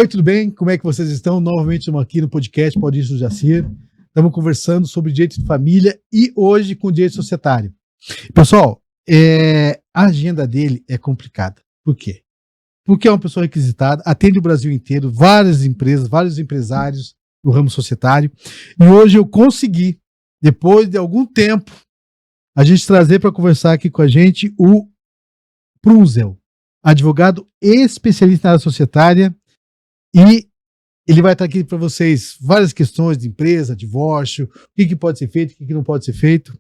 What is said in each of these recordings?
Oi, tudo bem? Como é que vocês estão? Novamente estamos aqui no podcast Pode Isso, Jacir. Estamos conversando sobre direito de família e hoje com direito societário. Pessoal, a agenda dele é complicada. Por quê? Porque é uma pessoa requisitada, atende o Brasil inteiro, várias empresas, vários empresários do ramo societário. E hoje eu consegui, depois de algum tempo, a gente trazer para conversar aqui com a gente o Prunzel, advogado especialista na área societária. E ele vai estar aqui para vocês várias questões de empresa, divórcio, o que pode ser feito, o que não pode ser feito.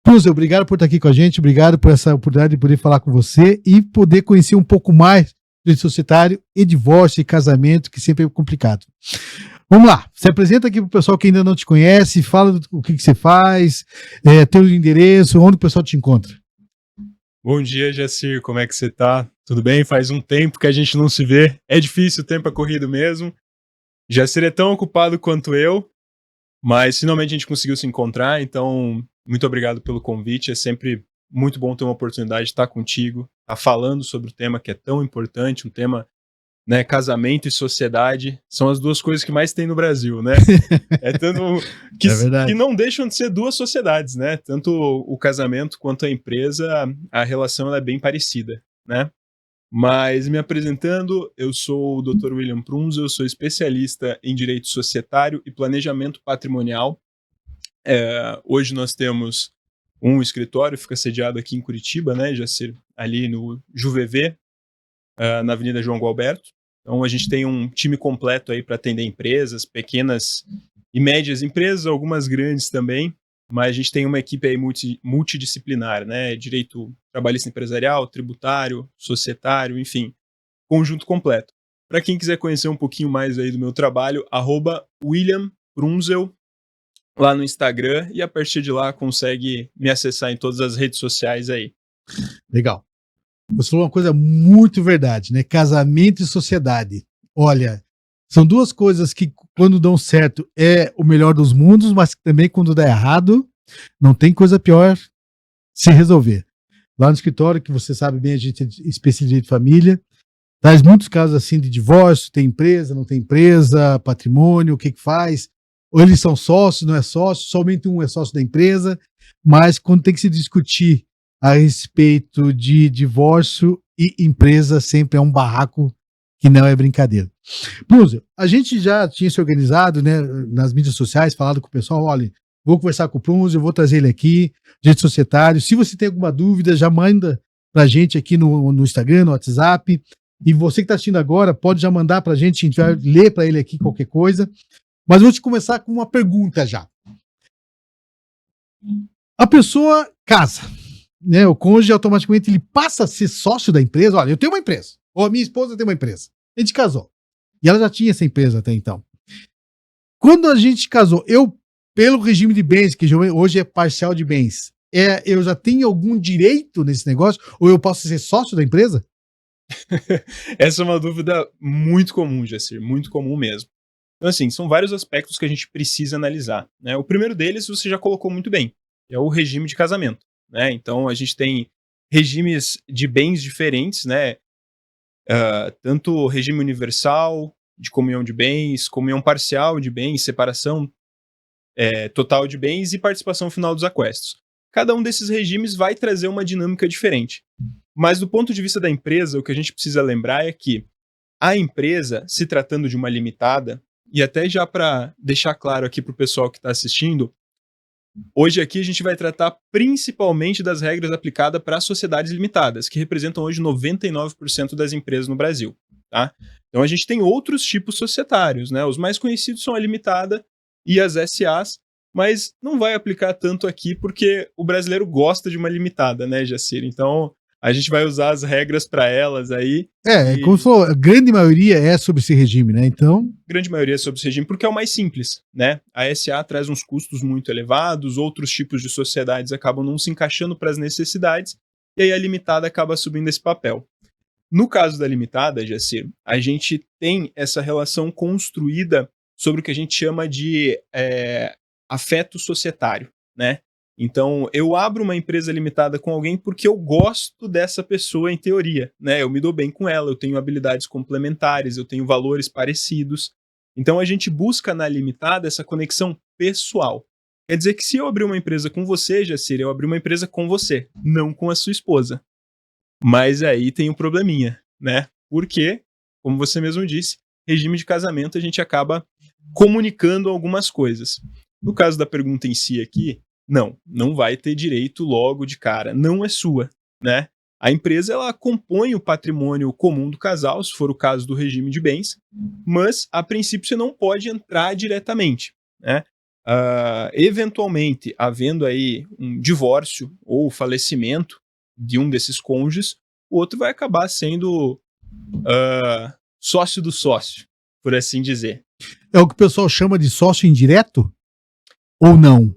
Prunzel, obrigado por estar aqui com a gente, obrigado por essa oportunidade de poder falar com você e poder conhecer um pouco mais do direito societário e divórcio e casamento, que sempre é complicado. Vamos lá, se apresenta aqui para o pessoal que ainda não te conhece, fala o que você faz, teu endereço, onde o pessoal te encontra. Bom dia, Jacir, como é que você tá? Tudo bem? Faz um tempo que a gente não se vê. É difícil, o tempo é corrido mesmo. Jacir é tão ocupado quanto eu, mas finalmente a gente conseguiu se encontrar, então muito obrigado pelo convite. É sempre muito bom ter uma oportunidade de estar contigo, estar falando sobre o tema que é tão importante, um tema, né, casamento e sociedade, são as duas coisas que mais tem no Brasil, né? É tanto que não deixam de ser duas sociedades, né? Tanto o casamento quanto a empresa, a relação ela é bem parecida, né? Mas me apresentando, eu sou o Dr. William Prunzel, eu sou especialista em direito societário e planejamento patrimonial. Hoje nós temos um escritório, fica sediado aqui em Curitiba, né? Já ser ali no JuVV, na Avenida João Gualberto. Então a gente tem um time completo aí para atender empresas, pequenas e médias empresas, algumas grandes também, mas a gente tem uma equipe aí multidisciplinar, né? Direito trabalhista empresarial, tributário, societário, enfim, conjunto completo. Para quem quiser conhecer um pouquinho mais aí do meu trabalho, @William Prunzel lá no Instagram, e a partir de lá consegue me acessar em todas as redes sociais aí. Legal. Você falou uma coisa muito verdade, né? Casamento e sociedade. Olha, são duas coisas que, quando dão certo, é o melhor dos mundos, mas também, quando dá errado, não tem coisa pior se resolver. Lá no escritório, que você sabe bem, a gente é especialista de família, traz muitos casos assim de divórcio, tem empresa, não tem empresa, patrimônio, o que faz, ou eles são sócios, não é sócio, somente um é sócio da empresa, mas quando tem que se discutir a respeito de divórcio e empresa, sempre é um barraco que não é brincadeira. Prunzel, a gente já tinha se organizado, né, nas mídias sociais, falado com o pessoal, olha, vou conversar com o Prunzel, vou trazer ele aqui, direito societário. Se você tem alguma dúvida, já manda pra gente aqui no Instagram, no WhatsApp. E você que está assistindo agora, pode já mandar pra gente, a gente vai ler para ele aqui qualquer coisa. Mas vou te começar com uma pergunta já. A pessoa casa, né? O cônjuge automaticamente ele passa a ser sócio da empresa. Olha, eu tenho uma empresa, ou a minha esposa tem uma empresa. A gente casou. E ela já tinha essa empresa até então. Quando a gente casou, eu, pelo regime de bens, que hoje é parcial de bens, eu já tenho algum direito nesse negócio? Ou eu posso ser sócio da empresa? Essa é uma dúvida muito comum, Jacir, muito comum mesmo. Então, assim, são vários aspectos que a gente precisa analisar, né? O primeiro deles você já colocou muito bem, é o regime de casamento, né? Então, a gente tem regimes de bens diferentes, né? Tanto regime universal, de comunhão de bens, comunhão parcial de bens, separação total de bens e participação final dos aquestos. Cada um desses regimes vai trazer uma dinâmica diferente. Mas do ponto de vista da empresa, o que a gente precisa lembrar é que a empresa, se tratando de uma limitada, e até já para deixar claro aqui para o pessoal que está assistindo, hoje aqui a gente vai tratar principalmente das regras aplicadas para sociedades limitadas, que representam hoje 99% das empresas no Brasil. Tá? Então a gente tem outros tipos societários, né? Os mais conhecidos são a limitada e as SAs, mas não vai aplicar tanto aqui porque o brasileiro gosta de uma limitada, né, Jacir? Então a gente vai usar as regras para elas aí. Como você falou, a grande maioria é sobre esse regime, né? Então. Grande maioria é sobre esse regime, porque é o mais simples, né? A SA traz uns custos muito elevados, outros tipos de sociedades acabam não se encaixando para as necessidades, e aí a limitada acaba assumindo esse papel. No caso da limitada, Jacir, a gente tem essa relação construída sobre o que a gente chama de afeto societário, né? Então, eu abro uma empresa limitada com alguém porque eu gosto dessa pessoa em teoria, né? Eu me dou bem com ela, eu tenho habilidades complementares, eu tenho valores parecidos. Então, a gente busca na limitada essa conexão pessoal. Quer dizer que se eu abrir uma empresa com você, Jacir, eu abri uma empresa com você, não com a sua esposa. Mas aí tem um probleminha, né? Porque, como você mesmo disse, regime de casamento a gente acaba comunicando algumas coisas. No caso da pergunta em si aqui, não vai ter direito logo de cara, não é sua, né? A empresa, ela compõe o patrimônio comum do casal, se for o caso do regime de bens, mas, a princípio, você não pode entrar diretamente, né? Eventualmente, havendo aí um divórcio ou falecimento de um desses cônjuges, o outro vai acabar sendo sócio do sócio, por assim dizer. É o que o pessoal chama de sócio indireto? Ou não?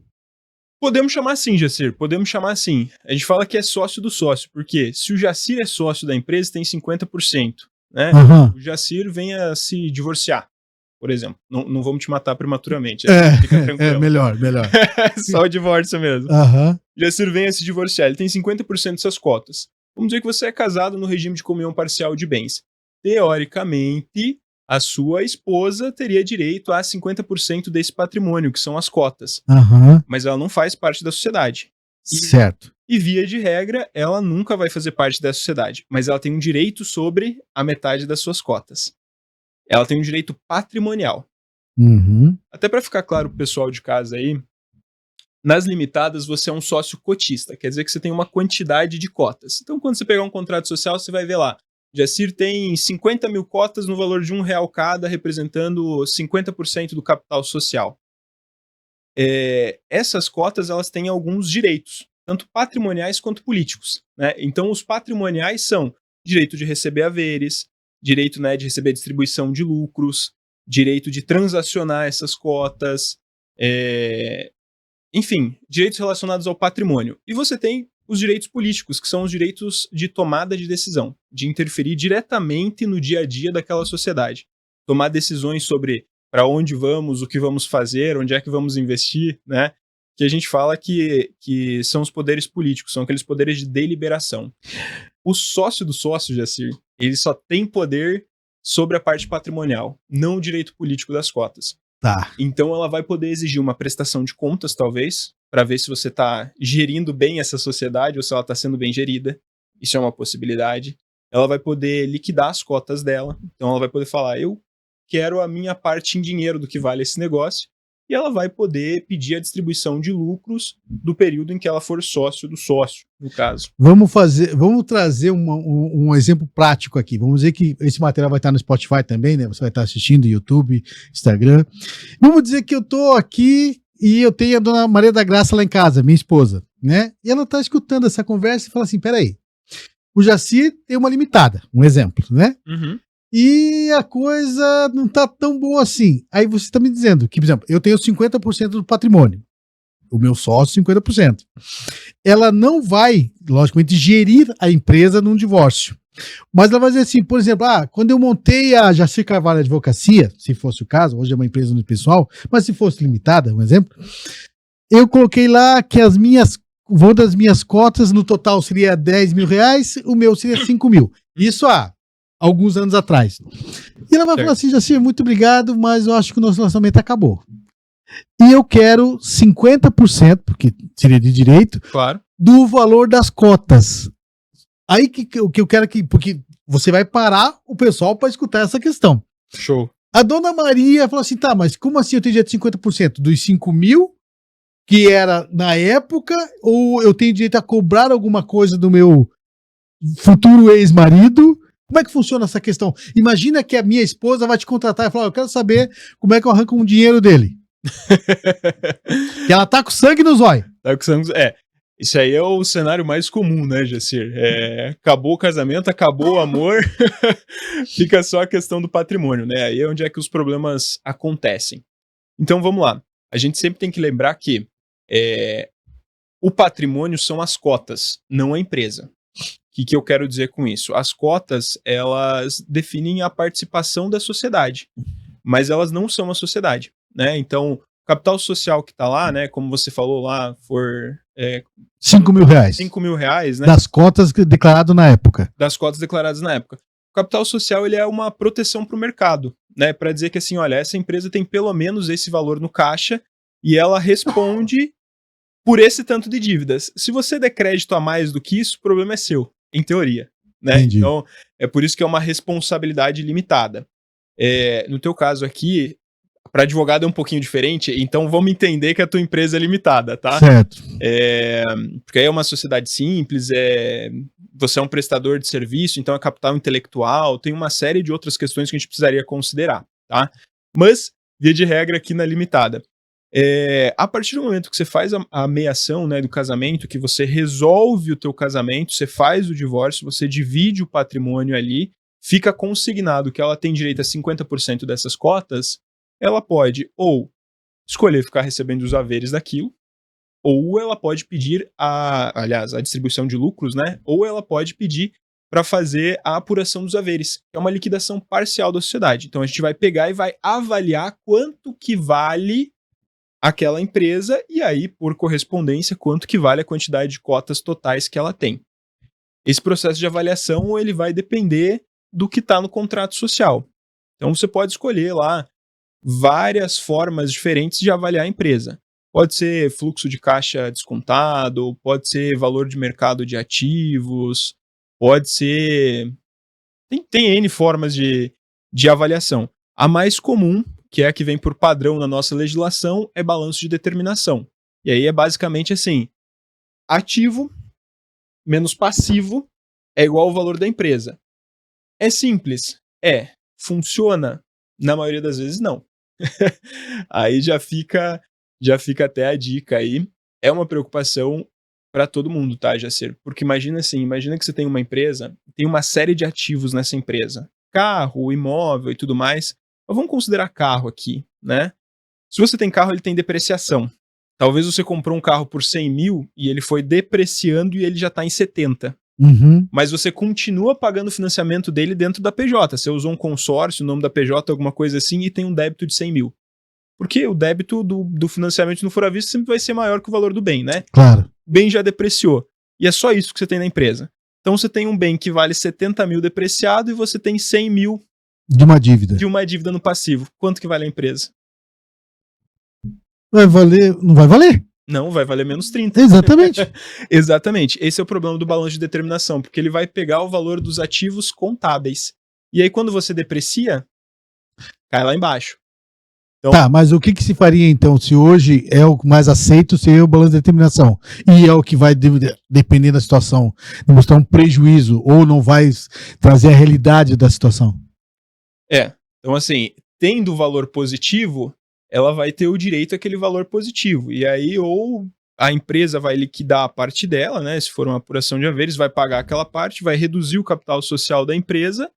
Podemos chamar assim, Jacir, podemos chamar assim. A gente fala que é sócio do sócio, porque se o Jacir é sócio da empresa, tem 50%, né? Uhum. O Jacir vem a se divorciar, por exemplo. Não vamos te matar prematuramente, fica tranquilo. Melhor. Só o divórcio mesmo. Uhum. O Jacir vem a se divorciar, ele tem 50% dessas cotas. Vamos dizer que você é casado no regime de comunhão parcial de bens. Teoricamente, a sua esposa teria direito a 50% desse patrimônio, que são as cotas. Uhum. Mas ela não faz parte da sociedade. Certo. E via de regra, ela nunca vai fazer parte da sociedade, mas ela tem um direito sobre a metade das suas cotas. Ela tem um direito patrimonial. Uhum. Até para ficar claro pro pessoal de casa aí, nas limitadas você é um sócio cotista, quer dizer que você tem uma quantidade de cotas. Então quando você pegar um contrato social, você vai ver lá, Jacir tem 50 mil cotas no valor de R$1 cada, representando 50% do capital social. Essas cotas, elas têm alguns direitos, tanto patrimoniais quanto políticos, né? Então, os patrimoniais são direito de receber haveres, direito, né, de receber distribuição de lucros, direito de transacionar essas cotas, enfim, direitos relacionados ao patrimônio. E você tem os direitos políticos, que são os direitos de tomada de decisão, de interferir diretamente no dia a dia daquela sociedade. Tomar decisões sobre para onde vamos, o que vamos fazer, onde é que vamos investir, né? Que a gente fala que são os poderes políticos, são aqueles poderes de deliberação. O sócio do sócio, Jacir, ele só tem poder sobre a parte patrimonial, não o direito político das cotas. Tá. Então ela vai poder exigir uma prestação de contas, talvez, para ver se você está gerindo bem essa sociedade ou se ela está sendo bem gerida. Isso é uma possibilidade. Ela vai poder liquidar as cotas dela. Então ela vai poder falar, eu quero a minha parte em dinheiro do que vale esse negócio. E ela vai poder pedir a distribuição de lucros do período em que ela for sócio do sócio, no caso. Vamos trazer um exemplo prático aqui. Vamos dizer que esse material vai estar no Spotify também, né? Você vai estar assistindo, YouTube, Instagram. Vamos dizer que eu tô aqui e eu tenho a dona Maria da Graça lá em casa, minha esposa, né? E ela tá escutando essa conversa e fala assim, peraí, o Jacir tem uma limitada, um exemplo, né? Uhum. E a coisa não tá tão boa assim. Aí você tá me dizendo que, por exemplo, eu tenho 50% do patrimônio. O meu sócio, 50%. Ela não vai, logicamente, gerir a empresa num divórcio. Mas ela vai dizer assim, por exemplo, quando eu montei a Jacir Carvalho Advocacia, se fosse o caso, hoje é uma empresa no pessoal, mas se fosse limitada, um exemplo, eu coloquei lá que o valor das minhas cotas no total seria R$10 mil, o meu seria 5 mil. Isso alguns anos atrás. E ela vai falar assim, Jacir, muito obrigado, mas eu acho que o nosso relacionamento acabou. E eu quero 50%, porque seria de direito, claro, do valor das cotas. Aí o que eu quero porque você vai parar o pessoal para escutar essa questão. Show. A dona Maria falou assim, tá, mas como assim eu tenho direito de 50%? Dos 5 mil, que era na época, ou eu tenho direito a cobrar alguma coisa do meu futuro ex-marido? Como é que funciona essa questão? Imagina que a minha esposa vai te contratar e falar, eu quero saber como é que eu arranco um dinheiro dele. Que ela tá com sangue nos olhos. Tá com sangue... Isso aí é o cenário mais comum, né, Jacir? Acabou o casamento, acabou o amor, fica só a questão do patrimônio, né? Aí é onde é que os problemas acontecem. Então vamos lá. A gente sempre tem que lembrar que o patrimônio são as cotas, não a empresa. O que eu quero dizer com isso? As cotas, elas definem a participação da sociedade, mas elas não são a sociedade, né? Então, capital social que tá lá, né, como você falou lá, for R$ 5.000. R$ 5.000, né? Das cotas declarado na época. Das cotas declaradas na época. O capital social, ele é uma proteção para o mercado, né, para dizer que assim, olha, essa empresa tem pelo menos esse valor no caixa e ela responde por esse tanto de dívidas. Se você der crédito a mais do que isso, o problema é seu, em teoria, né? Entendi. Então, é por isso que é uma responsabilidade limitada. No teu caso aqui, para advogado é um pouquinho diferente, então vamos entender que a tua empresa é limitada, tá? Certo. Porque aí é uma sociedade simples, você é um prestador de serviço, então é capital intelectual, tem uma série de outras questões que a gente precisaria considerar, tá? Mas, via de regra, aqui na limitada. A partir do momento que você faz a meiação, né, do casamento, que você resolve o teu casamento, você faz o divórcio, você divide o patrimônio ali, fica consignado que ela tem direito a 50% dessas cotas, ela pode ou escolher ficar recebendo os haveres daquilo, ou ela pode pedir a distribuição de lucros, né? Ou ela pode pedir para fazer a apuração dos haveres, que é uma liquidação parcial da sociedade. Então a gente vai pegar e vai avaliar quanto que vale aquela empresa e aí, por correspondência, quanto que vale a quantidade de cotas totais que ela tem. Esse processo de avaliação, ele vai depender do que está no contrato social. Então você pode escolher lá várias formas diferentes de avaliar a empresa. Pode ser fluxo de caixa descontado, pode ser valor de mercado de ativos, pode ser... Tem N formas de avaliação. A mais comum, que é a que vem por padrão na nossa legislação, é balanço de determinação. E aí é basicamente assim, ativo menos passivo é igual ao valor da empresa. É simples? Funciona? Na maioria das vezes não. Aí já fica até a dica aí. É uma preocupação para todo mundo, tá, Jacir? Porque imagina que você tem uma empresa, tem uma série de ativos nessa empresa. Carro, imóvel e tudo mais. Mas vamos considerar carro aqui, né? Se você tem carro, ele tem depreciação. Talvez você comprou um carro por 100 mil e ele foi depreciando e ele já está em 70. Uhum. Mas você continua pagando o financiamento dele dentro da PJ. Você usou um consórcio, o nome da PJ, alguma coisa assim, e tem um débito de 100 mil. Porque o débito do financiamento no for à vista sempre vai ser maior que o valor do bem, né? Claro. O bem já depreciou. E é só isso que você tem na empresa. Então você tem um bem que vale 70 mil depreciado e você tem 100 mil de uma dívida. De uma dívida no passivo. Quanto que vale a empresa? Vai valer? Não vai valer. Não, vai valer menos 30. Exatamente. Exatamente. Esse é o problema do balanço de determinação, porque ele vai pegar o valor dos ativos contábeis. E aí, quando você deprecia, cai lá embaixo. Então, tá, mas o que se faria então, se hoje é o mais aceito, seria o balanço de determinação, e é o que vai, dependendo da situação, demonstrar um prejuízo, ou não vai trazer a realidade da situação? Então assim, tendo valor positivo, ela vai ter o direito àquele valor positivo. E aí, ou a empresa vai liquidar a parte dela, né? Se for uma apuração de haveres, vai pagar aquela parte, vai reduzir o capital social da empresa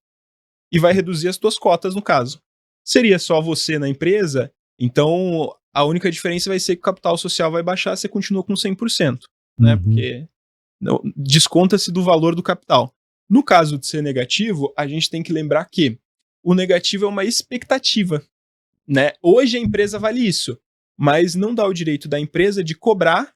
e vai reduzir as tuas cotas, no caso. Seria só você na empresa, então a única diferença vai ser que o capital social vai baixar, você continua com 100%, né? Uhum. Porque desconta-se do valor do capital. No caso de ser negativo, a gente tem que lembrar que o negativo é uma expectativa, né? Hoje a empresa vale isso, mas não dá o direito da empresa de cobrar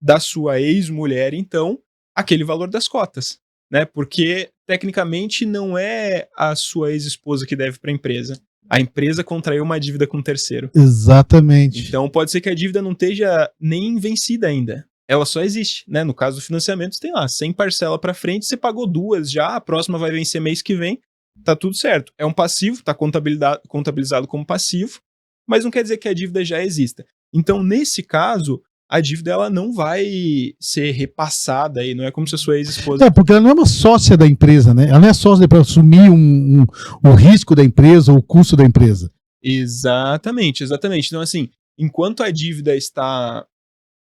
da sua ex-mulher, então, aquele valor das cotas, né? Porque, tecnicamente, não é a sua ex-esposa que deve para a empresa. A empresa contraiu uma dívida com um terceiro. Exatamente. Então, pode ser que a dívida não esteja nem vencida ainda. Ela só existe, né? No caso do financiamento, você tem lá 100 parcela para frente, você pagou 2 já, a próxima vai vencer mês que vem, tá tudo certo. É um passivo, tá contabilizado como passivo, mas não quer dizer que a dívida já exista. Então, nesse caso, a dívida ela não vai ser repassada aí, não é como se a sua ex-esposa... Porque ela não é uma sócia da empresa, né? Ela não é sócia para assumir o risco da empresa ou o custo da empresa. Exatamente. Então, assim, enquanto a dívida está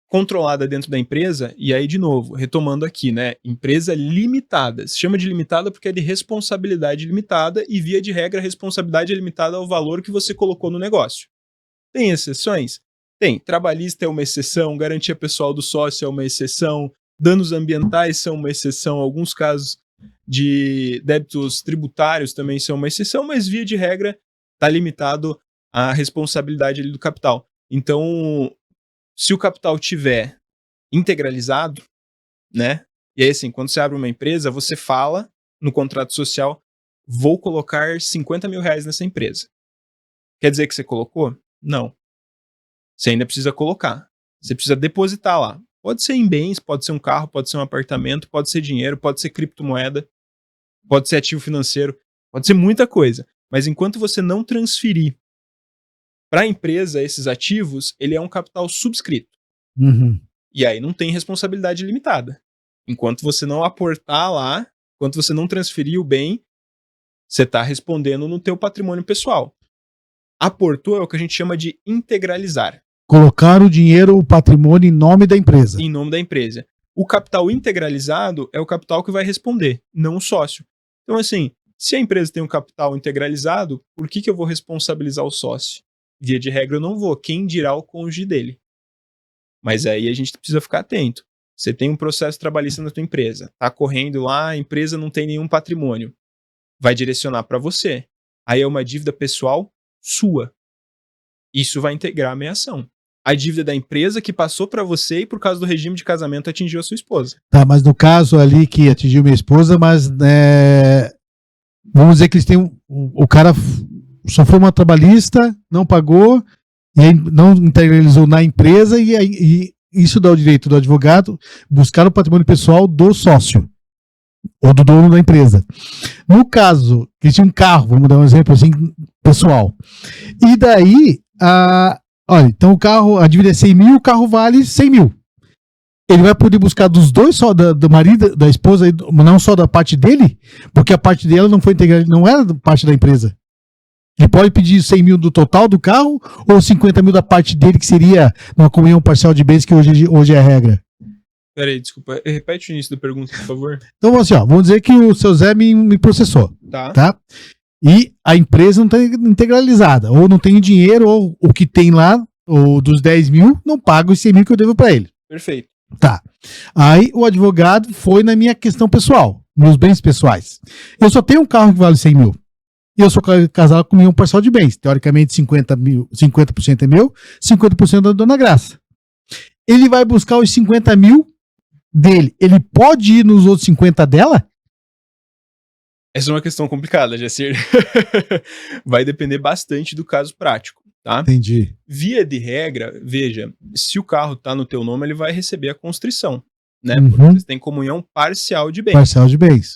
controlada dentro da empresa, e aí, de novo, retomando aqui, né? Empresa limitada. Se chama de limitada porque é de responsabilidade limitada e, via de regra, a responsabilidade é limitada ao valor que você colocou no negócio. Tem exceções? Tem. Trabalhista é uma exceção, garantia pessoal do sócio é uma exceção, danos ambientais são uma exceção, alguns casos de débitos tributários também são uma exceção, mas, via de regra, está limitado à responsabilidade do capital. Então, se o capital tiver integralizado, né? E aí, assim, quando você abre uma empresa, você fala no contrato social, vou colocar 50 mil reais nessa empresa. Quer dizer que você colocou? Não. Você ainda precisa colocar. Você precisa depositar lá. Pode ser em bens, pode ser um carro, pode ser um apartamento, pode ser dinheiro, pode ser criptomoeda, pode ser ativo financeiro, pode ser muita coisa. Mas enquanto você não transferir para a empresa esses ativos, ele é um capital subscrito. Uhum. E aí não tem responsabilidade limitada. Enquanto você não aportar lá, enquanto você não transferir o bem, você está respondendo no teu patrimônio pessoal. Aportou é o que a gente chama de integralizar. Colocar o dinheiro, o patrimônio em nome da empresa. Em nome da empresa. O capital integralizado é o capital que vai responder, não o sócio. Então, assim, se a empresa tem um capital integralizado, por que eu vou responsabilizar o sócio? Via de regra, eu não vou. Quem dirá o cônjuge dele? Mas aí a gente precisa ficar atento. Você tem um processo trabalhista na tua empresa, tá correndo lá, a empresa não tem nenhum patrimônio. Vai direcionar para você. Aí é uma dívida pessoal sua. Isso vai integrar a meação. A dívida da empresa que passou para você e por causa do regime de casamento atingiu a sua esposa. Tá, mas no caso ali que atingiu minha esposa, mas vamos dizer que eles têm o cara sofreu uma trabalhista, não pagou, e aí não integralizou na empresa, e isso dá o direito do advogado buscar o patrimônio pessoal do sócio ou do dono da empresa. No caso, que tinha um carro, vamos dar um exemplo assim, pessoal. E daí, olha, então o carro, a dívida é 100 mil, o carro vale 100 mil. Ele vai poder buscar dos dois, só do marido, da esposa, não só da parte dele, porque a parte dela não foi integrada, não era parte da empresa. Ele pode pedir 100 mil do total do carro ou 50 mil da parte dele, que seria uma comunhão parcial de bens, que hoje é a regra. Peraí, desculpa. Repete o início da pergunta, por favor. Então, assim, ó, vamos dizer que o seu Zé me processou. Tá? E a empresa não está integralizada, ou não tem dinheiro, ou o que tem lá, ou dos 10 mil, não paga os 100 mil que eu devo para ele. Perfeito. Tá. Aí o advogado foi na minha questão pessoal, meus bens pessoais. Eu só tenho um carro que vale 100 mil. E eu sou casado com um parcial de bens. Teoricamente, 50% é meu, 50% é da Dona Graça. Ele vai buscar os 50 mil dele. Ele pode ir nos outros 50 dela? Essa é uma questão complicada, Jacir. Vai depender bastante do caso prático, tá? Entendi. Via de regra, veja, se o carro tá no teu nome, ele vai receber a constrição, né? Uhum. Porque você tem comunhão parcial de bens. Parcial de bens.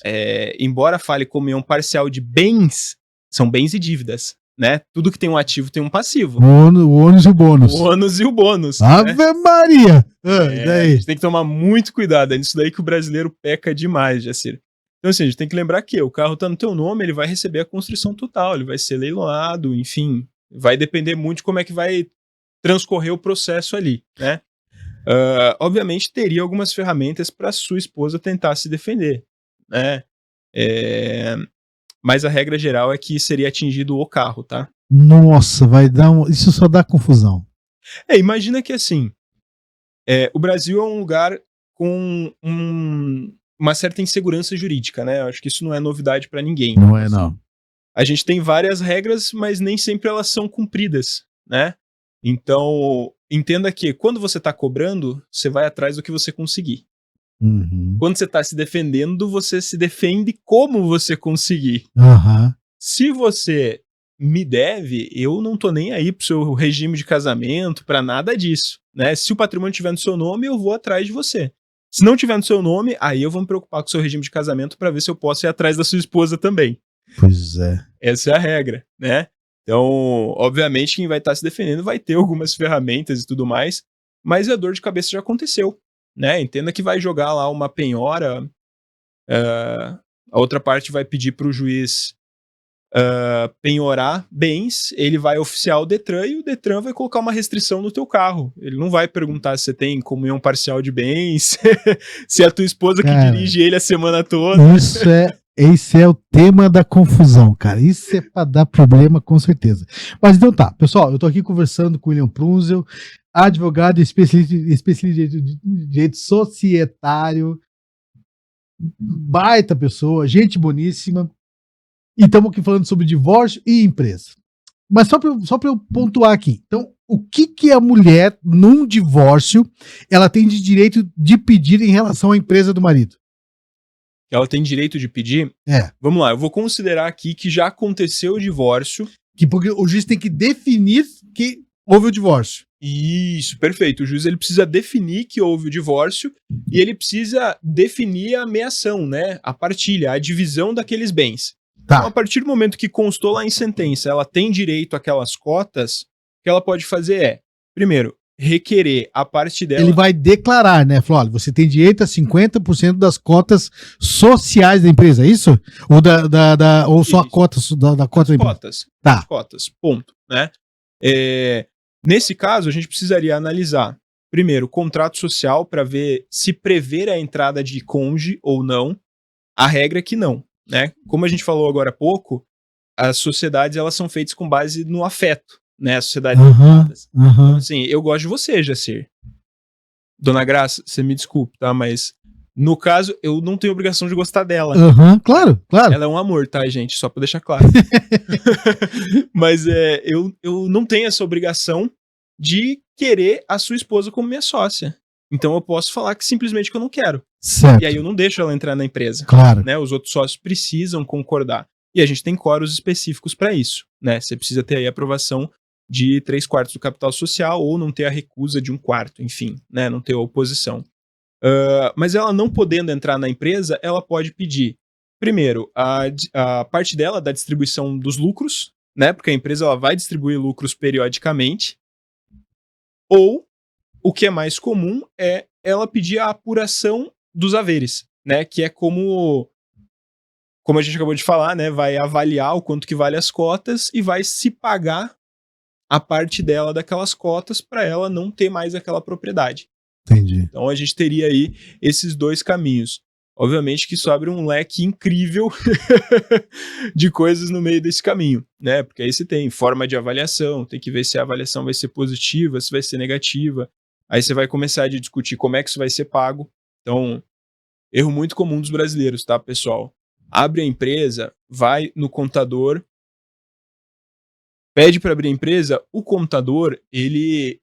Embora fale comunhão parcial de bens, são bens e dívidas, né? Tudo que tem um ativo tem um passivo. O ônus e o bônus. O ônus e o bônus. Ave né? Maria! A gente tem que tomar muito cuidado. É nisso daí que o brasileiro peca demais, Jacir. Então, assim, a gente tem que lembrar que o carro tá no teu nome, ele vai receber a constrição total, ele vai ser leiloado, enfim. Vai depender muito de como é que vai transcorrer o processo ali, né? Obviamente, teria algumas ferramentas para sua esposa tentar se defender, né? Mas a regra geral é que seria atingido o carro, tá? Nossa, vai dar isso só dá confusão. Imagina que assim, o Brasil é um lugar com uma certa insegurança jurídica, né? Eu acho que isso não é novidade para ninguém. Não é, não. A gente tem várias regras, mas nem sempre elas são cumpridas, né? Então, entenda que quando você está cobrando, você vai atrás do que você conseguir. Uhum. Quando você está se defendendo, você se defende como você conseguir. Uhum. Se você me deve, eu não tô nem aí pro seu regime de casamento, para nada disso, né? Se o patrimônio estiver no seu nome, eu vou atrás de você. Se não tiver no seu nome, aí eu vou me preocupar com o seu regime de casamento para ver se eu posso ir atrás da sua esposa também. Pois é. Essa é a regra, né? Então, obviamente, quem vai estar se defendendo vai ter algumas ferramentas e tudo mais, mas a dor de cabeça já aconteceu, né? Entenda que vai jogar lá uma penhora, a outra parte vai pedir para o juiz penhorar bens, ele vai oficiar o Detran e o Detran vai colocar uma restrição no teu carro. Ele não vai perguntar se você tem comunhão parcial de bens, se é a tua esposa que dirige ele a semana toda. Esse é o tema da confusão, cara. Isso é pra dar problema, com certeza. Mas então tá, pessoal, eu tô aqui conversando com o William Prunzel, advogado e especialista de direito societário, baita pessoa, gente boníssima. E estamos aqui falando sobre divórcio e empresa. Mas só para eu pontuar aqui. Então, o que a mulher, num divórcio, ela tem de direito de pedir em relação à empresa do marido? Ela tem direito de pedir? É. Vamos lá, eu vou considerar aqui que já aconteceu o divórcio. Porque o juiz tem que definir que houve o divórcio. Isso, perfeito. O juiz ele precisa definir que houve o divórcio e ele precisa definir a meação, né? A partilha, a divisão daqueles bens. Tá. Então, a partir do momento que constou lá em sentença, ela tem direito àquelas cotas, o que ela pode fazer é, primeiro, requerer a parte dela. Ele vai declarar, né? Falou, olha, você tem direito a 50% das cotas sociais da empresa, é isso? Ou ou só a cota da cota da empresa? Cotas. Tá. Cotas, ponto, né? Nesse caso, a gente precisaria analisar, primeiro, o contrato social para ver se prever a entrada de cônjuge ou não. A regra é que não, né? Como a gente falou agora há pouco, as sociedades elas são feitas com base no afeto, né? As sociedades privadas. Então, assim, eu gosto de você, Jacir. Dona Graça, você me desculpe, tá? Mas, no caso, eu não tenho obrigação de gostar dela. Claro. Ela é um amor, tá, gente? Só pra deixar claro. Mas eu não tenho essa obrigação de querer a sua esposa como minha sócia. Então eu posso falar que simplesmente que eu não quero. Certo. E aí eu não deixo ela entrar na empresa. Claro. Né? Os outros sócios precisam concordar. E a gente tem quóruns específicos para isso. Né? Você precisa ter aí a aprovação de 3/4 do capital social ou não ter a recusa de 1/4, enfim, né? Não ter a oposição. Mas ela não podendo entrar na empresa, ela pode pedir, primeiro, a parte dela da distribuição dos lucros, né? Porque a empresa ela vai distribuir lucros periodicamente. Ou, o que é mais comum, é ela pedir a apuração dos haveres, né? Que é como a gente acabou de falar, né? Vai avaliar o quanto que vale as cotas e vai se pagar a parte dela daquelas cotas para ela não ter mais aquela propriedade. Entendi. Então a gente teria aí esses dois caminhos. Obviamente que isso abre um leque incrível de coisas no meio desse caminho, né? Porque aí você tem forma de avaliação, tem que ver se a avaliação vai ser positiva, se vai ser negativa. Aí você vai começar a discutir como é que isso vai ser pago. Então, erro muito comum dos brasileiros, tá, pessoal? Abre a empresa, vai no contador, pede para abrir a empresa, o contador, ele,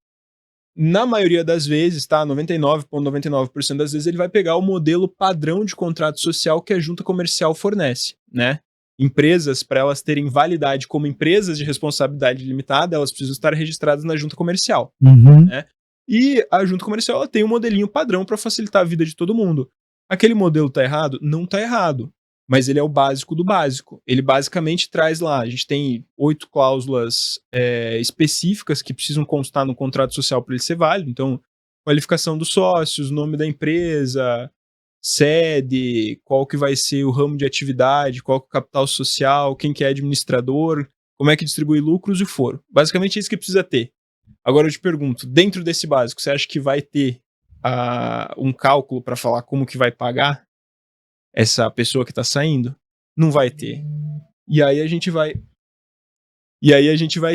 na maioria das vezes, tá? 99,99% das vezes, ele vai pegar o modelo padrão de contrato social que a junta comercial fornece, né? Empresas, para elas terem validade como empresas de responsabilidade limitada, elas precisam estar registradas na junta comercial, né? E a junta comercial ela tem um modelinho padrão para facilitar a vida de todo mundo. Aquele modelo tá errado? Não tá errado. Mas ele é o básico do básico. Ele basicamente traz lá, a gente tem 8 cláusulas específicas que precisam constar no contrato social para ele ser válido. Então, qualificação dos sócios, nome da empresa, sede, qual que vai ser o ramo de atividade, qual que é o capital social, quem que é administrador, como é que distribui lucros e foro. Basicamente é isso que precisa ter. Agora eu te pergunto, dentro desse básico, você acha que vai ter um cálculo para falar como que vai pagar essa pessoa que está saindo? Não vai ter. E aí a gente vai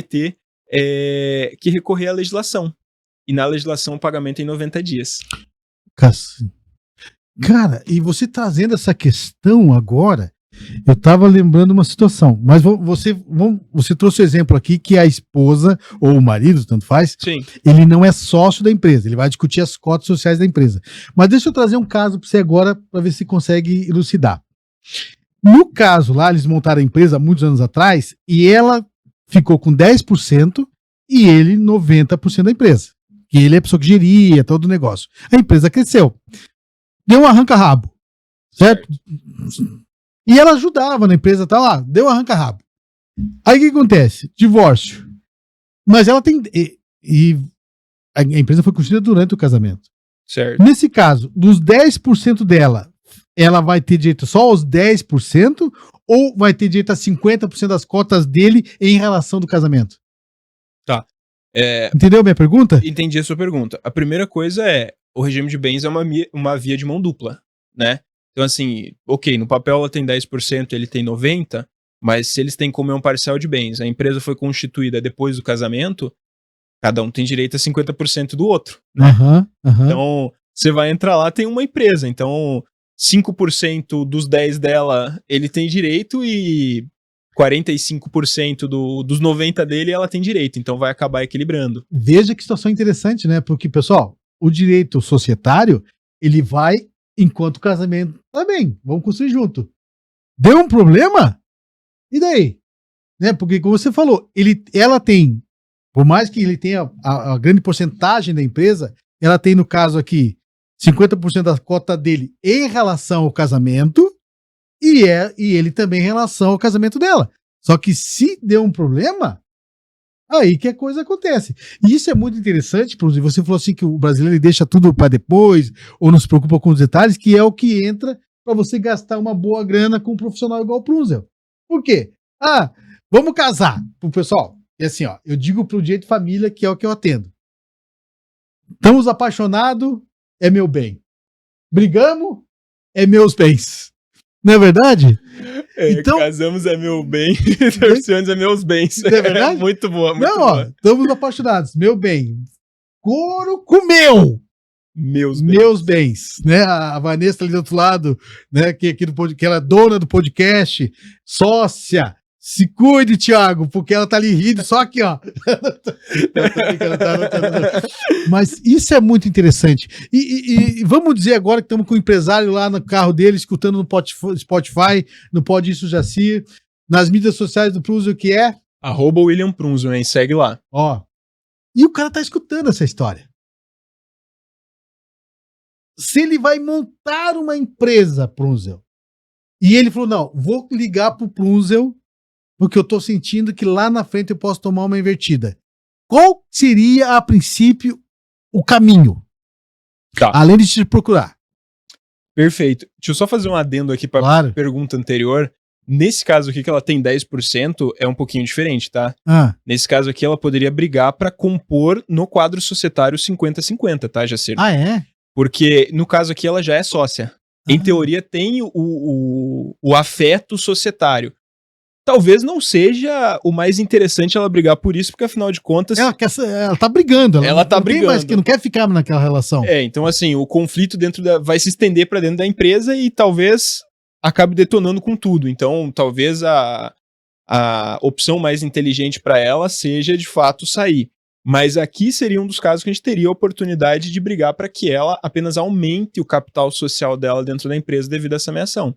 ter que recorrer à legislação. E na legislação o pagamento é em 90 dias. Cara, e você trazendo essa questão agora, eu tava lembrando uma situação, mas você trouxe o exemplo aqui que a esposa ou o marido, tanto faz, Sim. Ele não é sócio da empresa, ele vai discutir as cotas sociais da empresa. Mas deixa eu trazer um caso para você agora, para ver se consegue elucidar. No caso lá, eles montaram a empresa há muitos anos atrás e ela ficou com 10% e ele 90% da empresa. Que ele é a pessoa que geria todo o negócio. A empresa cresceu. Deu um arranca-rabo, certo? E ela ajudava na empresa, tá lá, deu um arranca-rabo. Aí o que acontece? Divórcio. Mas ela tem... E a empresa foi construída durante o casamento. Certo. Nesse caso, dos 10% dela, ela vai ter direito só aos 10% ou vai ter direito a 50% das cotas dele em relação do casamento? Tá. Entendeu a minha pergunta? Entendi a sua pergunta. A primeira coisa é, o regime de bens é uma via de mão dupla, né? Então assim, ok, no papel ela tem 10%, ele tem 90%, mas se eles têm como é um parcial de bens, a empresa foi constituída depois do casamento, cada um tem direito a 50% do outro, né? Então, você vai entrar lá, tem uma empresa, então 5% dos 10 dela ele tem direito e 45% dos 90% dele ela tem direito, então vai acabar equilibrando. Veja que situação interessante, né? Porque, pessoal, o direito societário, ele vai enquanto o casamento tá bem, vamos construir junto. Deu um problema? E daí? Né? Porque, como você falou, ela tem, por mais que ele tenha a grande porcentagem da empresa, ela tem, no caso aqui, 50% da cota dele em relação ao casamento, e ele também em relação ao casamento dela. Só que se deu um problema, aí que a coisa acontece. E isso é muito interessante, porque você falou assim que o brasileiro ele deixa tudo para depois, ou não se preocupa com os detalhes, que é o que entra para você gastar uma boa grana com um profissional igual o Prunzel. Por quê? Vamos casar. Pro pessoal, e assim, ó, eu digo pro direito de família, que é o que eu atendo. Estamos apaixonados, é meu bem. Brigamos, é meus bens. Não é verdade? Então, casamos é meu bem, divorciamos é meus bens. Não é verdade? Muito boa, muito não, boa. Ó, estamos apaixonados, meu bem. Couro comeu. Meus bens, né? A Vanessa ali do outro lado, né? Que ela é dona do podcast, sócia. Se cuide, Thiago, porque ela tá ali rindo, só aqui, ó. Mas isso é muito interessante. E vamos dizer agora que estamos com o empresário lá no carro dele, escutando no Spotify, no Pode Isso Jacir, nas mídias sociais do Prunzel, que é @William Prunzel, hein? Segue lá. Ó. E o cara tá escutando essa história. Se ele vai montar uma empresa, Prunzel, e ele falou, não, vou ligar pro Prunzel, porque eu tô sentindo que lá na frente eu posso tomar uma invertida. Qual seria, a princípio, o caminho? Tá. Além de te procurar. Perfeito. Deixa eu só fazer um adendo aqui para a pergunta anterior. Nesse caso aqui, que ela tem 10%, é um pouquinho diferente, tá? Nesse caso aqui, ela poderia brigar para compor no quadro societário 50-50, tá, Jacir? É? Porque, no caso aqui, ela já é sócia. Em teoria, tem o afeto societário. Talvez não seja o mais interessante ela brigar por isso, porque afinal de contas... Ela tá brigando. Ela tá brigando. Mas que não quer ficar naquela relação. Então assim, o conflito vai se estender para dentro da empresa e talvez acabe detonando com tudo. Então, talvez a opção mais inteligente para ela seja, de fato, sair. Mas aqui seria um dos casos que a gente teria a oportunidade de brigar para que ela apenas aumente o capital social dela dentro da empresa devido a essa ameação.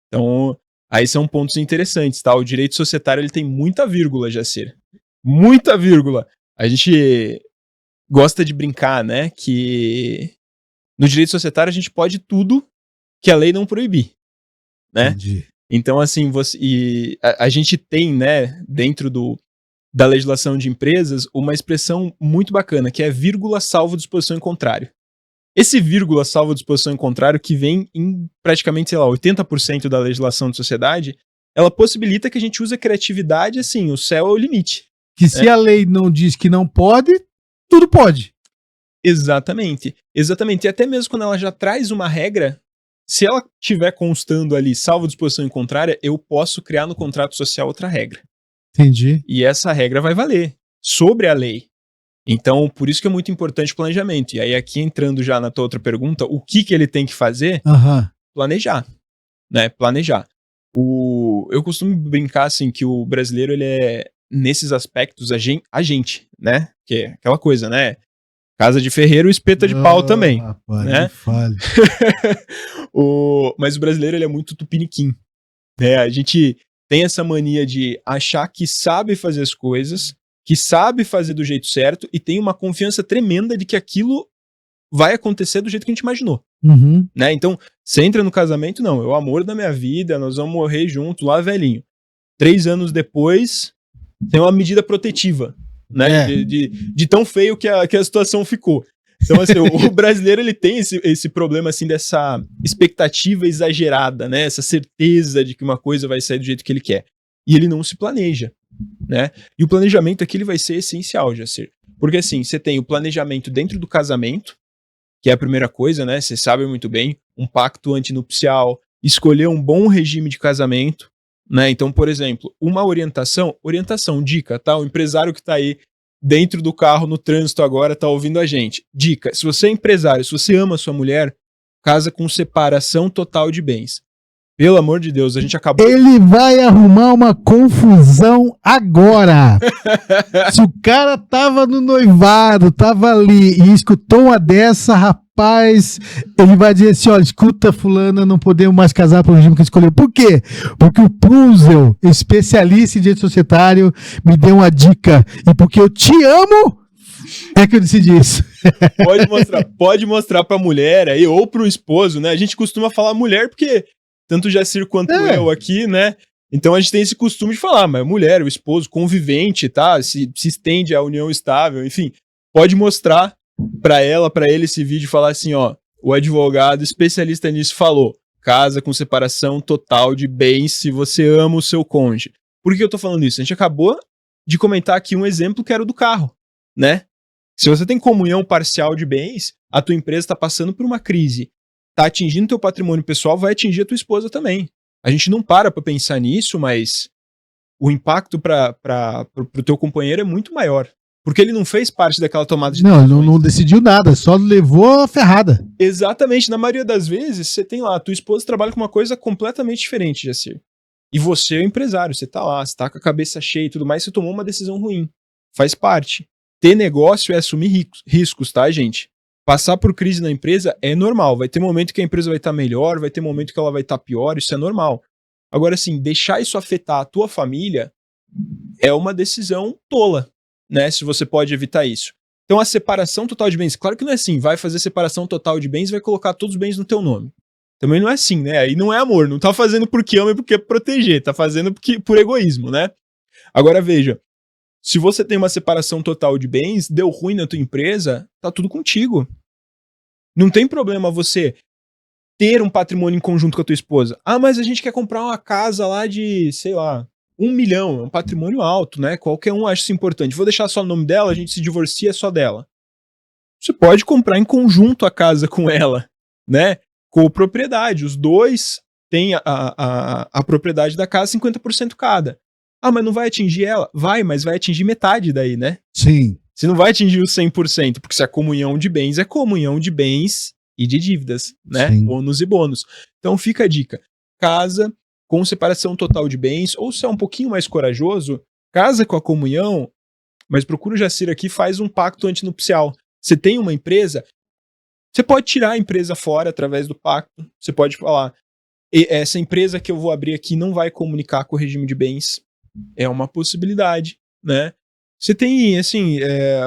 Então... aí são pontos interessantes, tá? O direito societário, ele tem muita vírgula, Jacir. Muita vírgula. A gente gosta de brincar, né? Que no direito societário a gente pode tudo que a lei não proibir, né? Entendi. Então, assim, a gente tem, né, dentro da legislação de empresas, uma expressão muito bacana, que é vírgula salvo disposição em contrário. Esse vírgula salvo disposição em contrário, que vem em praticamente, sei lá, 80% da legislação de sociedade, ela possibilita que a gente use a criatividade, assim, o céu é o limite. Que se a lei não diz que não pode, tudo pode. Exatamente. Exatamente. E até mesmo quando ela já traz uma regra, se ela estiver constando ali, salvo disposição em contrária, eu posso criar no contrato social outra regra. Entendi. E essa regra vai valer sobre a lei. Então, por isso que é muito importante o planejamento. E aí, aqui entrando já na tua outra pergunta, o que ele tem que fazer? Planejar. Né? Planejar. Eu costumo brincar, assim, que o brasileiro, ele é, nesses aspectos, agente, né? Que é aquela coisa, né? Casa de ferreiro, espeta de pau também. Rapaz, né? Mas o brasileiro, ele é muito tupiniquim. Né? A gente tem essa mania de achar que sabe fazer as coisas, que sabe fazer do jeito certo e tem uma confiança tremenda de que aquilo vai acontecer do jeito que a gente imaginou. Né? Então, você entra no casamento, não, é o amor da minha vida, nós vamos morrer juntos lá, velhinho. 3 anos depois, tem uma medida protetiva, né? De tão feio que a situação ficou. Então, assim, o brasileiro, ele tem esse problema, assim, dessa expectativa exagerada, né? Essa certeza de que uma coisa vai sair do jeito que ele quer. E ele não se planeja. Né? E o planejamento aqui ele vai ser essencial, Jacir. Porque assim, você tem o planejamento dentro do casamento, que é a primeira coisa, né? Você sabe muito bem, um pacto antinupcial, escolher um bom regime de casamento, né? Então, por exemplo, uma orientação, dica, tá? O empresário que tá aí dentro do carro, no trânsito agora, tá ouvindo a gente. Dica, se você é empresário, se você ama a sua mulher, casa com separação total de bens. Pelo amor de Deus, a gente acabou... Ele vai arrumar uma confusão agora. Se o cara tava no noivado, tava ali e escutou uma dessa, rapaz, ele vai dizer assim, olha, escuta fulana, não podemos mais casar pelo regime que escolheu. Por quê? Porque o Punzel, especialista em direito societário, me deu uma dica. E porque eu te amo, é que eu decidi isso. Pode mostrar pra mulher aí, ou pro esposo, né? A gente costuma falar mulher porque... Tanto o Jacir quanto eu aqui, né? Então a gente tem esse costume de falar, mas mulher, o esposo, convivente, tá? Se estende à união estável, enfim. Pode mostrar pra ela, pra ele esse vídeo e falar assim, ó, o advogado especialista nisso falou, casa com separação total de bens se você ama o seu cônjuge. Por que eu tô falando isso? A gente acabou de comentar aqui um exemplo que era o do carro, né? Se você tem comunhão parcial de bens, a tua empresa tá passando por uma crise, tá atingindo teu patrimônio pessoal, vai atingir a tua esposa também. A gente não para pensar nisso, mas o impacto pro teu companheiro é muito maior. Porque ele não fez parte daquela tomada de decisões. Não decidiu nada, só levou a ferrada. Exatamente. Na maioria das vezes, você tem lá, a tua esposa trabalha com uma coisa completamente diferente, Jacir. E você é o empresário, você tá lá, você tá com a cabeça cheia e tudo mais, você tomou uma decisão ruim. Faz parte. Ter negócio é assumir riscos, tá, gente? Passar por crise na empresa é normal. Vai ter momento que a empresa vai estar melhor, vai ter momento que ela vai estar pior, isso é normal. Agora, assim, deixar isso afetar a tua família é uma decisão tola, né? Se você pode evitar isso. Então, a separação total de bens, claro que não é assim, vai fazer separação total de bens e vai colocar todos os bens no teu nome. Também não é assim, né? Aí não é amor, não tá fazendo porque ama e porque proteger, tá fazendo por egoísmo, né? Agora, veja, se você tem uma separação total de bens, deu ruim na tua empresa, tá tudo contigo. Não tem problema você ter um patrimônio em conjunto com a tua esposa. Ah, mas a gente quer comprar uma casa lá de, sei lá, 1 milhão, é um patrimônio alto, né? Qualquer um acha isso importante. Vou deixar só o nome dela, a gente se divorcia só dela. Você pode comprar em conjunto a casa com ela, né? Com propriedade. Os dois têm a propriedade da casa 50% cada. Ah, mas não vai atingir ela? Vai, mas vai atingir metade daí, né? Sim. Você não vai atingir os 100%, porque se a comunhão de bens é comunhão de bens e de dívidas, né? Sim. Ônus e bônus. Então fica a dica. Casa com separação total de bens, ou se é um pouquinho mais corajoso, casa com a comunhão, mas procura o Jacir aqui, faz um pacto antinupcial. Você tem uma empresa, você pode tirar a empresa fora através do pacto, você pode falar, essa empresa que eu vou abrir aqui não vai comunicar com o regime de bens. É uma possibilidade, né? Você tem, assim,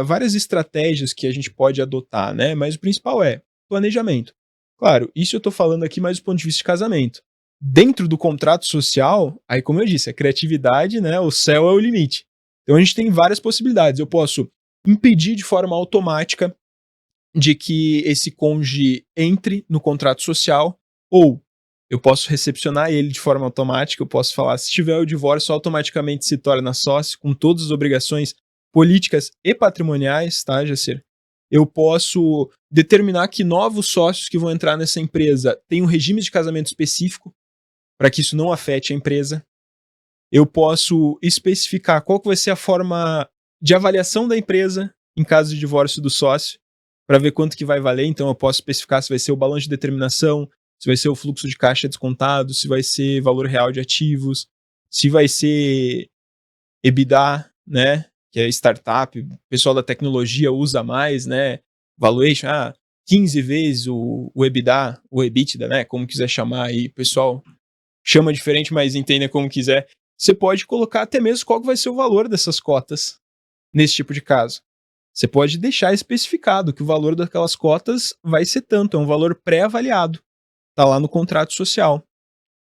várias estratégias que a gente pode adotar, né? Mas o principal é planejamento. Claro, isso eu tô falando aqui mais do ponto de vista de casamento. Dentro do contrato social, aí como eu disse, a criatividade, né? O céu é o limite. Então a gente tem várias possibilidades. Eu posso impedir de forma automática de que esse cônjuge entre no contrato social, ou eu posso recepcionar ele de forma automática, eu posso falar, se tiver o divórcio, automaticamente se torna sócio, com todas as obrigações políticas e patrimoniais, tá, Jacir? Eu posso determinar que novos sócios que vão entrar nessa empresa têm um regime de casamento específico, para que isso não afete a empresa. Eu posso especificar qual que vai ser a forma de avaliação da empresa em caso de divórcio do sócio, para ver quanto que vai valer. Então eu posso especificar se vai ser o balanço de determinação, se vai ser o fluxo de caixa descontado, se vai ser valor real de ativos, se vai ser EBITDA, né, que é startup, o pessoal da tecnologia usa mais, né, valuation, 15 vezes o EBITDA, o EBITDA, né, como quiser chamar aí, o pessoal chama diferente, mas entenda como quiser. Você pode colocar até mesmo qual que vai ser o valor dessas cotas nesse tipo de caso. Você pode deixar especificado que o valor daquelas cotas vai ser tanto, é um valor pré-avaliado. Está lá no contrato social.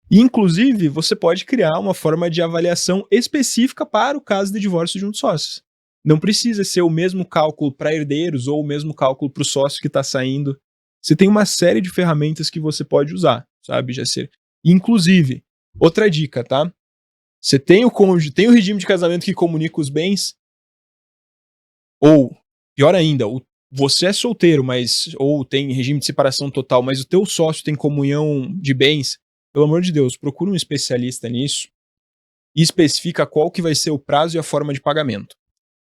E, inclusive, você pode criar uma forma de avaliação específica para o caso de divórcio de um dos sócios. Não precisa ser o mesmo cálculo para herdeiros ou o mesmo cálculo para o sócio que está saindo. Você tem uma série de ferramentas que você pode usar, sabe, Jacir? Inclusive, outra dica, tá? Você tem o cônjuge, tem o regime de casamento que comunica os bens, ou, pior ainda, você é solteiro, ou tem regime de separação total, mas o teu sócio tem comunhão de bens, pelo amor de Deus, procura um especialista nisso e especifica qual que vai ser o prazo e a forma de pagamento.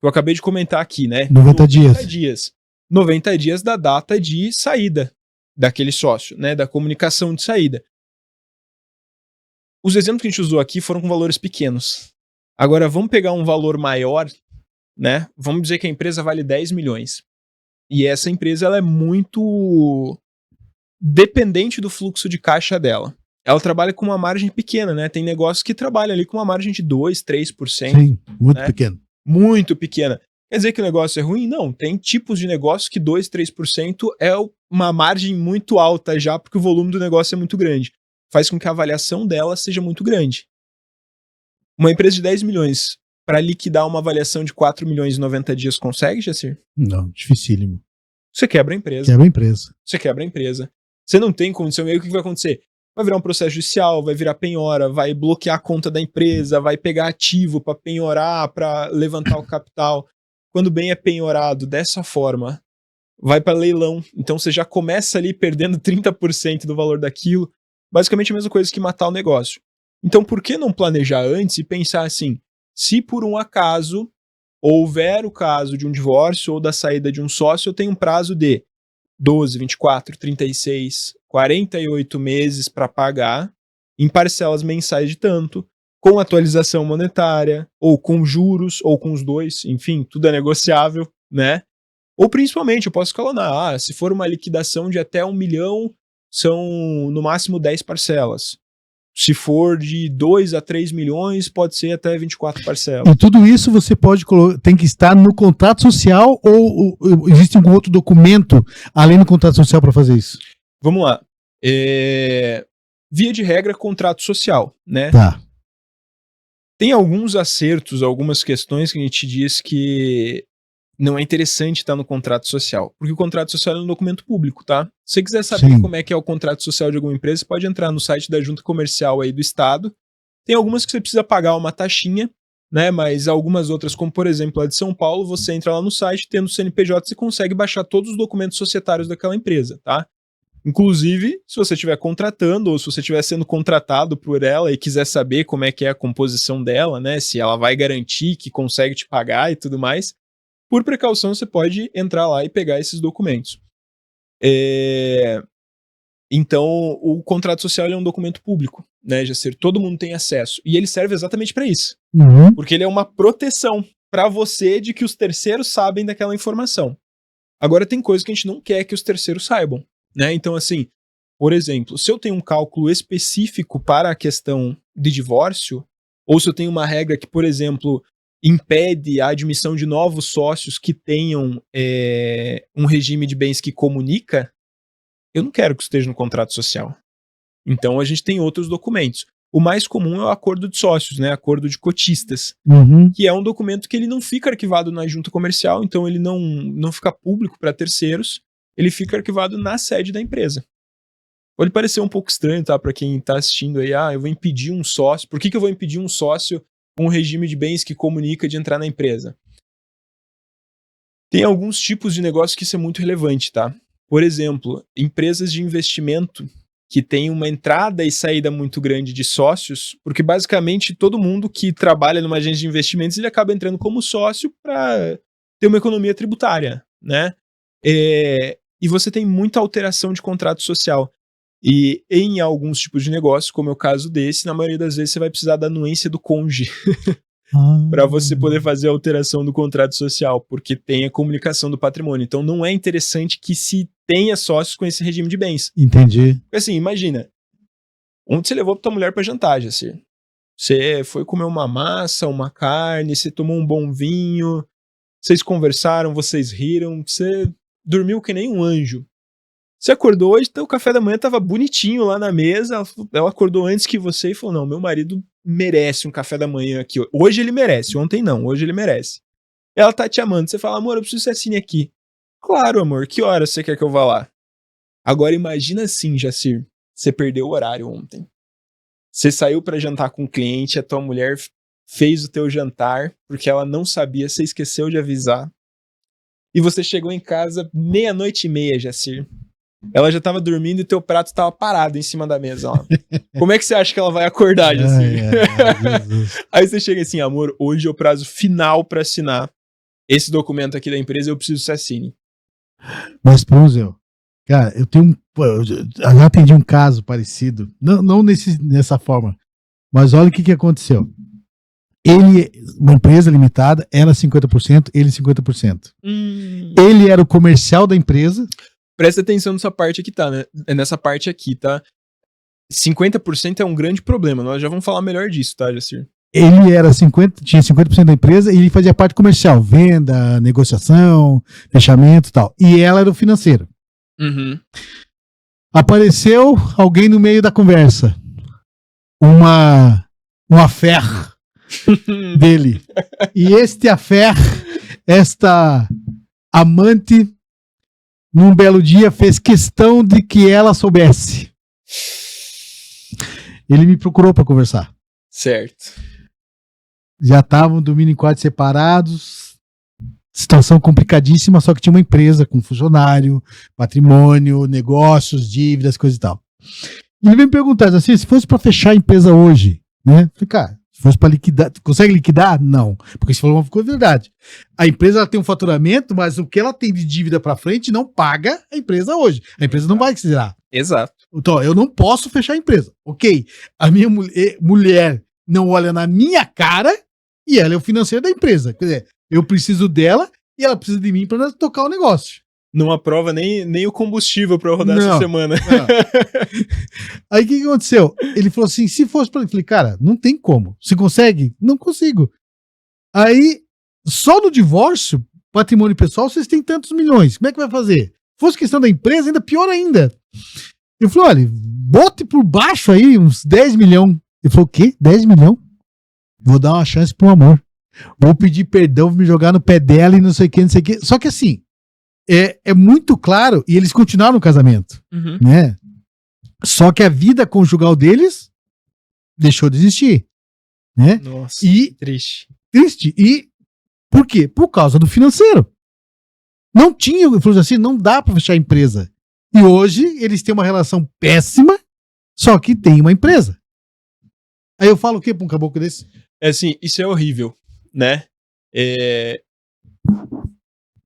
Eu acabei de comentar aqui, né? 90 dias. 90 dias da data de saída daquele sócio, né? Da comunicação de saída. os exemplos que a gente usou aqui foram com valores pequenos. Agora, vamos pegar um valor maior, né? Vamos dizer que a empresa vale 10 milhões. E essa empresa ela é muito dependente do fluxo de caixa dela. Ela trabalha com uma margem pequena, né? Tem negócios que trabalham ali com uma margem de 2%, 3%. Sim, muito né? pequeno. Muito pequena. Quer dizer que o negócio é ruim? Não. Tem tipos de negócio que 2%, 3% é uma margem muito alta já, porque o volume do negócio é muito grande. Faz com que a avaliação dela seja muito grande. Uma empresa de 10 milhões, para liquidar uma avaliação de 4 milhões em 90 dias, consegue, Jacir? Não, dificílimo. Você quebra a empresa. Quebra a empresa. Você quebra a empresa. Você não tem condição. E aí o que vai acontecer? Vai virar um processo judicial, vai virar penhora, vai bloquear a conta da empresa, vai pegar ativo para penhorar, para levantar o capital. Quando bem é penhorado dessa forma, vai para leilão. Então você já começa ali perdendo 30% do valor daquilo. Basicamente a mesma coisa que matar o negócio. Então por que não planejar antes e pensar assim, se por um acaso houver o caso de um divórcio ou da saída de um sócio, eu tenho um prazo de 12, 24, 36, 48 meses para pagar em parcelas mensais de tanto, com atualização monetária, ou com juros, ou com os dois, enfim, tudo é negociável, né? Ou principalmente, eu posso escalonar, se for uma liquidação de até 1 milhão, são no máximo 10 parcelas. Se for de 2 a 3 milhões, pode ser até 24 parcelas. E tudo isso você tem que estar no contrato social ou existe algum outro documento além do contrato social para fazer isso? Vamos lá. Via de regra, contrato social, né? Tá. Tem alguns acertos, algumas questões que a gente diz que não é interessante estar no contrato social, porque o contrato social é um documento público, tá? Se você quiser saber Sim. como é que é o contrato social de alguma empresa, você pode entrar no site da Junta Comercial aí do Estado. Tem algumas que você precisa pagar uma taxinha, né? Mas algumas outras, como por exemplo a de São Paulo, você entra lá no site, tendo o CNPJ, você consegue baixar todos os documentos societários daquela empresa, tá? Inclusive, se você estiver contratando ou se você estiver sendo contratado por ela e quiser saber como é que é a composição dela, né? Se ela vai garantir que consegue te pagar e tudo mais, por precaução você pode entrar lá e pegar esses documentos. Então, o contrato social é um documento público, né, Jacir? Todo mundo tem acesso. E ele serve exatamente para isso. Uhum. Porque ele é uma proteção para você de que os terceiros sabem daquela informação. Agora, tem coisas que a gente não quer que os terceiros saibam, né? Então, assim, por exemplo, se eu tenho um cálculo específico para a questão de divórcio, ou se eu tenho uma regra que, por exemplo, impede a admissão de novos sócios que tenham um regime de bens que comunica, eu não quero que isso esteja no contrato social. Então a gente tem outros documentos. O mais comum é o acordo de sócios, né? Acordo de cotistas, que é um documento que ele não fica arquivado na junta comercial, então ele não fica público para terceiros, ele fica arquivado na sede da empresa. Pode parecer um pouco estranho, tá? Para quem está assistindo aí, eu vou impedir um sócio. Por que eu vou impedir um sócio com um regime de bens que comunica de entrar na empresa? Tem alguns tipos de negócio que isso é muito relevante, tá? Por exemplo, empresas de investimento que têm uma entrada e saída muito grande de sócios, porque basicamente todo mundo que trabalha numa agência de investimentos, ele acaba entrando como sócio para ter uma economia tributária, né? E você tem muita alteração de contrato social. E em alguns tipos de negócio, como é o caso desse, na maioria das vezes você vai precisar da anuência do cônjuge para você poder fazer a alteração do contrato social, porque tem a comunicação do patrimônio. Então não é interessante que se tenha sócios com esse regime de bens. Entendi. Porque assim, imagina, onde você levou tua mulher para jantar, Jacir? Você foi comer uma massa, uma carne, você tomou um bom vinho, vocês conversaram, vocês riram, você dormiu que nem um anjo. Você acordou hoje, então o café da manhã tava bonitinho lá na mesa, ela acordou antes que você e falou, não, meu marido merece um café da manhã aqui. Hoje ele merece, ontem não, hoje ele merece. Ela tá te amando, você fala, amor, eu preciso ser assim aqui. Claro, amor, que hora você quer que eu vá lá? Agora imagina assim, Jacir, você perdeu o horário ontem. Você saiu pra jantar com um cliente, a tua mulher fez o teu jantar, porque ela não sabia, você esqueceu de avisar. E você chegou em casa 00:30, Jacir. Ela já tava dormindo e teu prato tava parado em cima da mesa, ó. Como é que você acha que ela vai acordar, Jacir? Aí você chega assim, amor, hoje é o prazo final pra assinar esse documento aqui da empresa, eu preciso que você assine. Mas, Prunzel, cara, eu já atendi um caso parecido, não nessa forma, Mas olha o que aconteceu. Ele, uma empresa limitada, ela 50%, ele 50%. Ele era o comercial da empresa. Presta atenção nessa parte aqui, tá, né? Nessa parte aqui, tá? 50% é um grande problema. Nós já vamos falar melhor disso, tá, Jacir? Ele era tinha 50% da empresa e ele fazia parte comercial, venda, negociação, fechamento e tal. E ela era o financeiro. Uhum. Apareceu alguém no meio da conversa. Uma affaire dele. E esta amante, num belo dia, fez questão de que ela soubesse. Ele me procurou para conversar. Certo. Já estavam dormindo em quartos separados. Situação complicadíssima, só que tinha uma empresa com funcionário, patrimônio, negócios, dívidas, coisa e tal. E ele veio me perguntar assim, se fosse para fechar a empresa hoje, né? Eu falei, cara, se fosse para liquidar, consegue liquidar? Não. Porque você falou uma coisa verdade. A empresa ela tem um faturamento, mas o que ela tem de dívida para frente não paga a empresa hoje. A empresa não vai zerar. Exato. Então, eu não posso fechar a empresa. Ok, a minha mulher não olha na minha cara e ela é o financeiro da empresa. Quer dizer, eu preciso dela e ela precisa de mim para tocar o negócio. Não aprova nem o combustível para rodar essa semana. Aí o que aconteceu? Ele falou assim, se fosse para ele, eu falei, cara, não tem como. Você consegue? Não consigo. Aí, só no divórcio, patrimônio pessoal, vocês têm tantos milhões. Como é que vai fazer? Se fosse questão da empresa, ainda pior ainda. Eu falei, olha, bote por baixo aí uns 10 milhões. Ele falou, o quê? 10 milhões? Vou dar uma chance pro amor. Vou pedir perdão, vou me jogar no pé dela e não sei o que, não sei o que. Só que assim, é muito claro, e eles continuaram no casamento, né? Só que a vida conjugal deles deixou de existir, né? Nossa, e triste. E por quê? Por causa do financeiro. Não tinha, ele falou assim, não dá pra fechar a empresa. E hoje eles têm uma relação péssima, só que tem uma empresa. Aí eu falo o quê pra um caboclo desse? É assim, isso é horrível, né?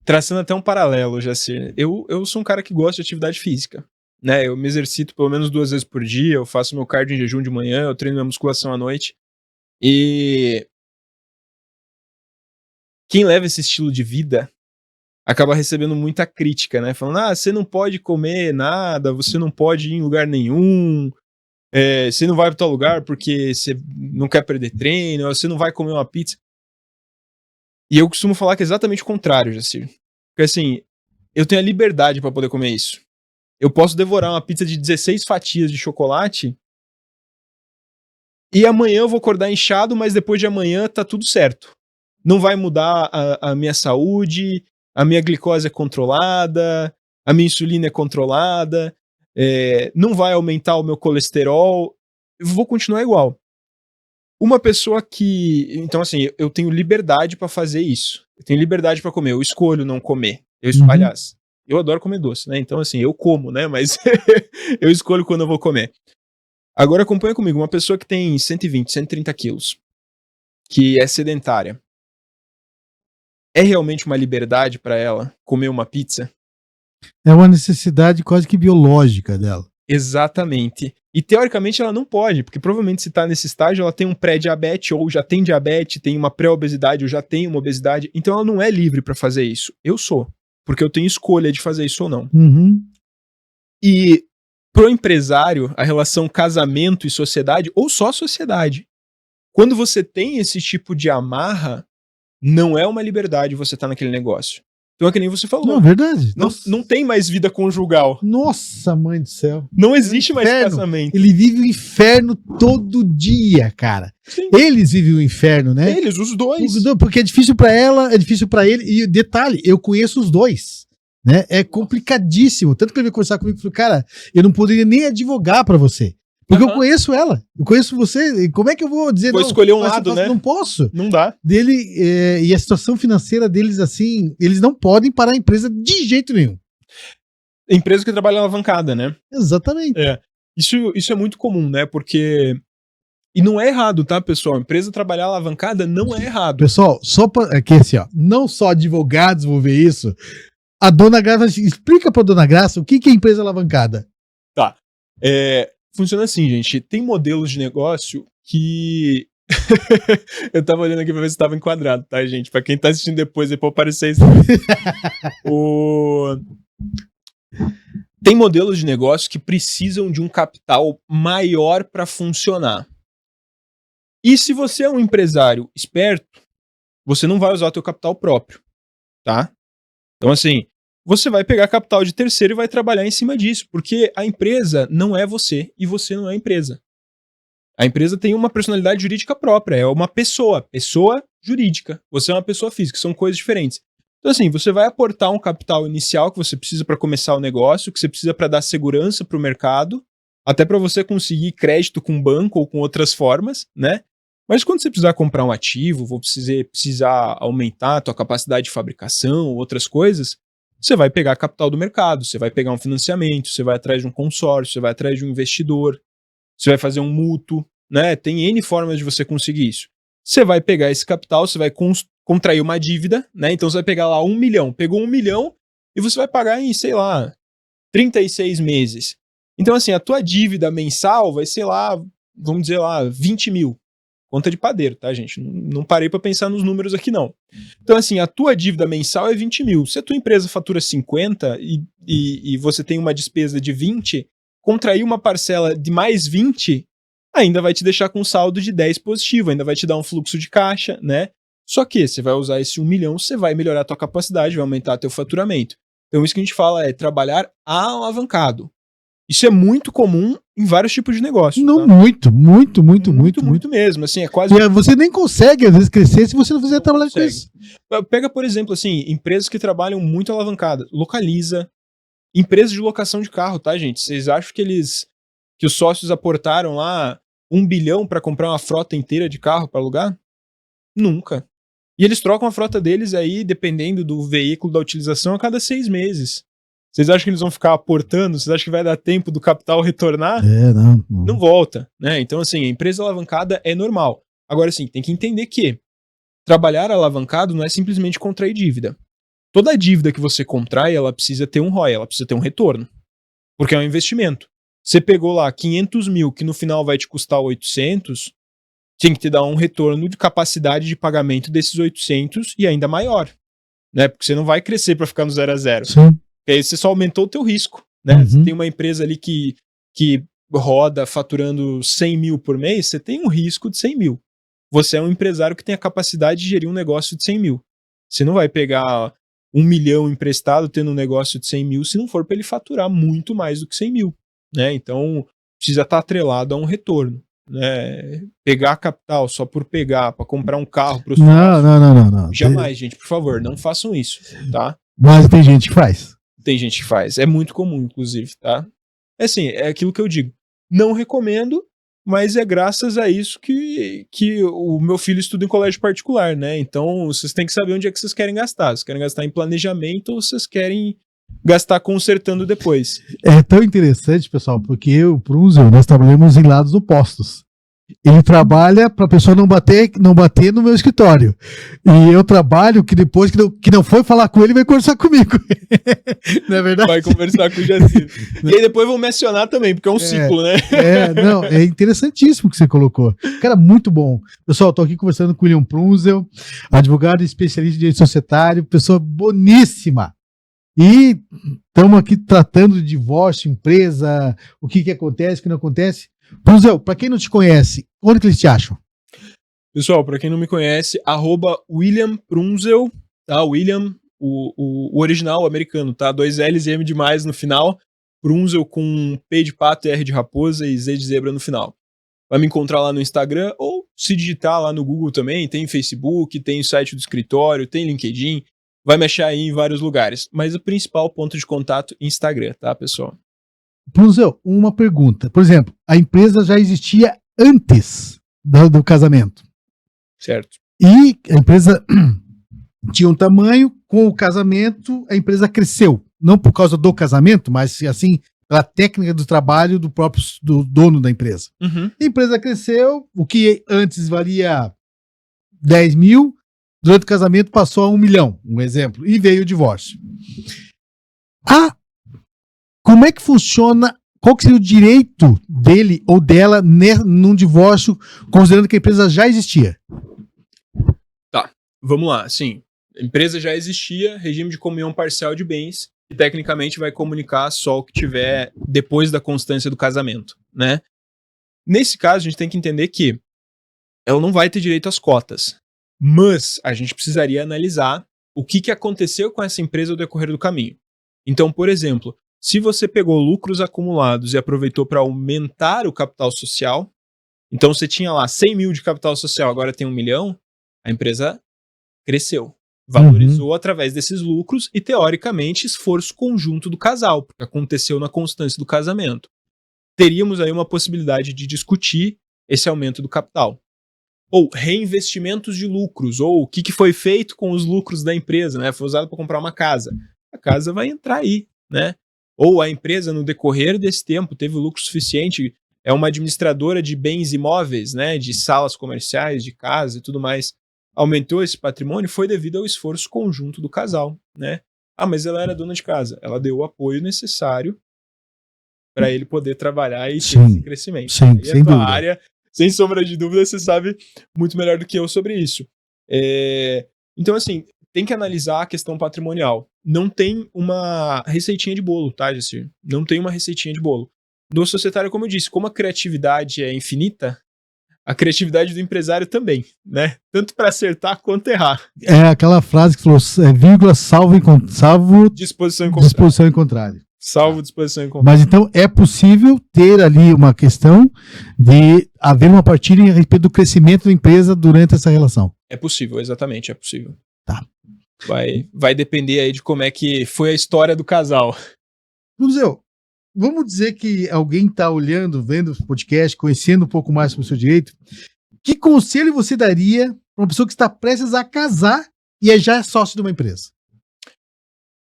Traçando até um paralelo, Jacir. Eu sou um cara que gosta de atividade física, né? Eu me exercito pelo menos 2 vezes por dia, eu faço meu cardio em jejum de manhã, eu treino minha musculação à noite. E quem leva esse estilo de vida acaba recebendo muita crítica, né? Falando, você não pode comer nada, você não pode ir em lugar nenhum, você não vai para tal lugar porque você não quer perder treino, você não vai comer uma pizza. E eu costumo falar que é exatamente o contrário, Jacir. Porque assim, eu tenho a liberdade para poder comer isso. Eu posso devorar uma pizza de 16 fatias de chocolate e amanhã eu vou acordar inchado, mas depois de amanhã tá tudo certo. Não vai mudar a minha saúde, a minha glicose é controlada, a minha insulina é controlada, não vai aumentar o meu colesterol, eu vou continuar igual. Uma pessoa que... Então, assim, eu tenho liberdade pra fazer isso. Eu tenho liberdade pra comer. Eu escolho não comer. Aliás, eu adoro comer doce, né? Então, assim, eu como, né? Mas eu escolho quando eu vou comer. Agora, acompanha comigo. Uma pessoa que tem 120, 130 quilos, que é sedentária, é realmente uma liberdade pra ela comer uma pizza? É uma necessidade quase que biológica dela. Exatamente. E teoricamente ela não pode, porque provavelmente se tá nesse estágio ela tem um pré-diabetes, ou já tem diabetes, tem uma pré-obesidade, ou já tem uma obesidade, então ela não é livre pra fazer isso. Eu sou, porque eu tenho escolha de fazer isso ou não. E pro empresário, a relação casamento e sociedade, ou só sociedade, quando você tem esse tipo de amarra, não é uma liberdade você tá naquele negócio. Então é que nem você falou. Não, verdade. Não tem mais vida conjugal. Nossa, mãe do céu. Não existe mais casamento. Ele vive o inferno todo dia, cara. Sim. Eles vivem o inferno, né? Eles, os dois. Porque é difícil pra ela, é difícil pra ele. E detalhe, eu conheço os dois, né? É complicadíssimo. Tanto que ele veio conversar comigo e falou, cara, eu não poderia nem advogar pra você. Porque eu conheço ela, eu conheço você, e como é que eu vou dizer vou escolher um lado, né? Não posso. Não dá. E a situação financeira deles, assim, eles não podem parar a empresa de jeito nenhum. Empresa que trabalha alavancada, né? Exatamente. Isso é muito comum, né? Porque... E não é errado, tá, pessoal? A empresa trabalhar alavancada não é errado. Pessoal, só pra... Aqui, assim, ó, não só advogados vão ver isso. A Dona Graça, explica pra Dona Graça o que é empresa alavancada. Tá. Funciona assim, gente. Tem modelos de negócio que... Eu tava olhando aqui pra ver se tava enquadrado, tá, gente? Pra quem tá assistindo depois pode aparecer isso. Tem modelos de negócio que precisam de um capital maior para funcionar. E se você é um empresário esperto, você não vai usar o teu capital próprio, tá? Então, assim, você vai pegar capital de terceiro e vai trabalhar em cima disso, porque a empresa não é você e você não é a empresa. A empresa tem uma personalidade jurídica própria, é uma pessoa jurídica. Você é uma pessoa física, são coisas diferentes. Então, assim, você vai aportar um capital inicial que você precisa para começar o negócio, que você precisa para dar segurança para o mercado, até para você conseguir crédito com banco ou com outras formas, né? Mas quando você precisar comprar um ativo, precisar aumentar a tua capacidade de fabricação, outras coisas, você vai pegar capital do mercado, você vai pegar um financiamento, você vai atrás de um consórcio, você vai atrás de um investidor, você vai fazer um mútuo, né? Tem N formas de você conseguir isso. Você vai pegar esse capital, você vai contrair uma dívida, né? Então você vai pegar lá 1 milhão. Pegou 1 milhão e você vai pagar em, sei lá, 36 meses. Então, assim, a tua dívida mensal vai ser lá, vamos dizer lá, 20 mil. Conta de padeiro, tá, gente? Não parei para pensar nos números aqui, não. Então, assim, a tua dívida mensal é 20 mil. Se a tua empresa fatura 50 e você tem uma despesa de 20, contrair uma parcela de mais 20 ainda vai te deixar com um saldo de 10 positivo, ainda vai te dar um fluxo de caixa, né? Só que você vai usar esse 1 milhão, você vai melhorar a tua capacidade, vai aumentar teu faturamento. Então isso que a gente fala é trabalhar alavancado. Isso é muito comum em vários tipos de negócio. Não, tá? muito mesmo. Assim, é quase... E você nem consegue, às vezes, crescer se você não fizer trabalhar com isso. Pega, por exemplo, assim, empresas que trabalham muito alavancadas. Localiza. Empresas de locação de carro, tá, gente? Vocês acham que os sócios aportaram lá 1 bilhão para comprar uma frota inteira de carro para alugar? Nunca. E eles trocam a frota deles aí, dependendo do veículo, da utilização, a cada 6 meses. Vocês acham que eles vão ficar aportando? Vocês acham que vai dar tempo do capital retornar? Não volta, né? Então, assim, a empresa alavancada é normal. Agora, assim, tem que entender que trabalhar alavancado não é simplesmente contrair dívida. Toda dívida que você contrai, ela precisa ter um ROI, ela precisa ter um retorno. Porque é um investimento. Você pegou lá 500 mil, que no final vai te custar 800, tem que te dar um retorno de capacidade de pagamento desses 800 e ainda maior. Né? Porque você não vai crescer para ficar no 0 a 0. Sim. Porque aí você só aumentou o teu risco. Né? Uhum. Você tem uma empresa ali que roda faturando 100 mil por mês, você tem um risco de 100 mil. Você é um empresário que tem a capacidade de gerir um negócio de 100 mil. Você não vai pegar 1 milhão emprestado tendo um negócio de 100 mil se não for para ele faturar muito mais do que 100 mil. Né? Então, precisa estar atrelado a um retorno. Né? Pegar capital só por pegar, para comprar um carro para os Não. Jamais, gente, por favor, não façam isso, tá? Mas tem gente que faz. Tem gente que faz. É muito comum, inclusive, tá? É assim, é aquilo que eu digo. Não recomendo, mas é graças a isso que o meu filho estuda em colégio particular, né? Então, vocês têm que saber onde é que vocês querem gastar. Vocês querem gastar em planejamento ou vocês querem gastar consertando depois? É tão interessante, pessoal, porque eu, o Prunzel, nós trabalhamos em lados opostos. Ele trabalha para a pessoa não bater no meu escritório. E eu trabalho que depois que não foi falar com ele, vai conversar comigo. Não é verdade? Vai conversar com o Jacir. E aí depois vou mencionar também, porque é um ciclo, né? É interessantíssimo o que você colocou. Cara, muito bom. Pessoal, estou aqui conversando com o William Prunzel, advogado e especialista em direito societário, pessoa boníssima. E estamos aqui tratando de divórcio, empresa, o que acontece, o que não acontece. Prunzel, para quem não te conhece, onde que eles te acham? Pessoal, para quem não me conhece, @William Prunzel, tá? William, o original americano, tá? 2 L's e M de mais no final. Prunzel com P de pato, R de raposa e Z de zebra no final. Vai me encontrar lá no Instagram ou se digitar lá no Google também. Tem Facebook, tem o site do escritório, tem LinkedIn. Vai me achar aí em vários lugares. Mas o principal ponto de contato é Instagram, tá, pessoal? Prunzel, uma pergunta. Por exemplo, a empresa já existia antes do casamento. Certo. E a empresa tinha um tamanho, com o casamento a empresa cresceu. Não por causa do casamento, mas assim, pela técnica do trabalho do dono da empresa. Uhum. A empresa cresceu, o que antes valia 10 mil, durante o casamento passou a 1 milhão, um exemplo, e veio o divórcio. Como é que funciona qual que seria o direito dele ou dela num divórcio, considerando que a empresa já existia? Tá, vamos lá. Sim, a empresa já existia, regime de comunhão parcial de bens, e tecnicamente vai comunicar só o que tiver depois da constância do casamento, né? Nesse caso, a gente tem que entender que ela não vai ter direito às cotas, mas a gente precisaria analisar o que aconteceu com essa empresa ao decorrer do caminho. Então, por exemplo, se você pegou lucros acumulados e aproveitou para aumentar o capital social, então você tinha lá 100 mil de capital social, agora tem 1 milhão, a empresa cresceu, valorizou através desses lucros e, teoricamente, esforço conjunto do casal, porque aconteceu na constância do casamento. Teríamos aí uma possibilidade de discutir esse aumento do capital. Ou reinvestimentos de lucros, ou o que foi feito com os lucros da empresa, né? Foi usado para comprar uma casa. A casa vai entrar aí, né? Ou a empresa, no decorrer desse tempo, teve lucro suficiente, é uma administradora de bens imóveis, né? De salas comerciais, de casa e tudo mais. Aumentou esse patrimônio, foi devido ao esforço conjunto do casal, né? Ah, mas ela era dona de casa. Ela deu o apoio necessário para ele poder trabalhar e ter esse crescimento. Sim, e sem a tua dúvida. área, sem sombra de dúvida, você sabe muito melhor do que eu sobre isso. Então, assim, tem que analisar a questão patrimonial. Não tem uma receitinha de bolo, tá, Jacir? Não tem uma receitinha de bolo. Do societário, como eu disse, como a criatividade é infinita, a criatividade do empresário também, né? Tanto para acertar quanto errar. É aquela frase que falou, vírgula, salvo disposição em contrário. Disposição em contrário. Salvo disposição em contrário. Mas então é possível ter ali uma questão de haver uma partilha a respeito do crescimento da empresa durante essa relação. É possível, exatamente, é possível. Tá. Vai depender aí de como é que foi a história do casal. Luzeu, vamos dizer que alguém está olhando, vendo o podcast, conhecendo um pouco mais sobre o seu direito. Que conselho você daria para uma pessoa que está prestes a casar e já é sócio de uma empresa?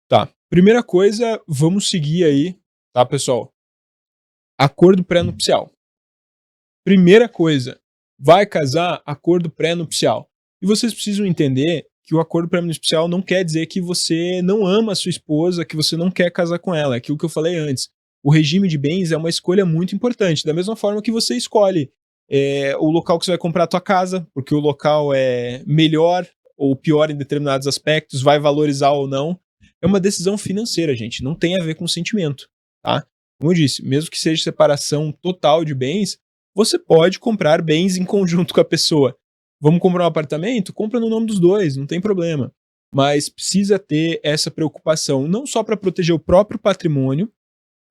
Tá. Primeira coisa, vamos seguir aí, tá, pessoal? Acordo pré-nupcial. Primeira coisa, vai casar, acordo pré-nupcial. E vocês precisam entender que o acordo pré-nupcial não quer dizer que você não ama a sua esposa, que você não quer casar com ela. É aquilo que eu falei antes. O regime de bens é uma escolha muito importante. Da mesma forma que você escolhe o local que você vai comprar a tua casa, porque o local é melhor ou pior em determinados aspectos, vai valorizar ou não. É uma decisão financeira, gente. Não tem a ver com sentimento, tá? Como eu disse, mesmo que seja separação total de bens, você pode comprar bens em conjunto com a pessoa. Vamos comprar um apartamento? Compra no nome dos dois, não tem problema. Mas precisa ter essa preocupação, não só para proteger o próprio patrimônio,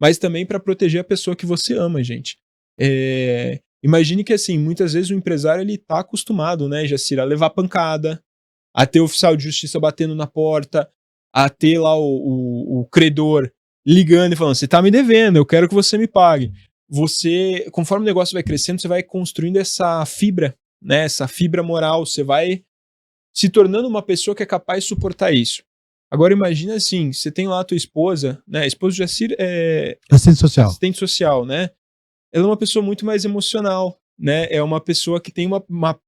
mas também para proteger a pessoa que você ama, gente. Imagine que, assim, muitas vezes o empresário ele tá acostumado, né, Jacir, a levar pancada, a ter o oficial de justiça batendo na porta, a ter lá o credor ligando e falando, você tá me devendo, eu quero que você me pague. Você, conforme o negócio vai crescendo, você vai construindo essa fibra, né, essa fibra moral, você vai se tornando uma pessoa que é capaz de suportar isso. Agora imagina assim, você tem lá a tua esposa, né, a esposa de Jacir é assistente social, né, ela é uma pessoa muito mais emocional, né, é uma pessoa que tem uma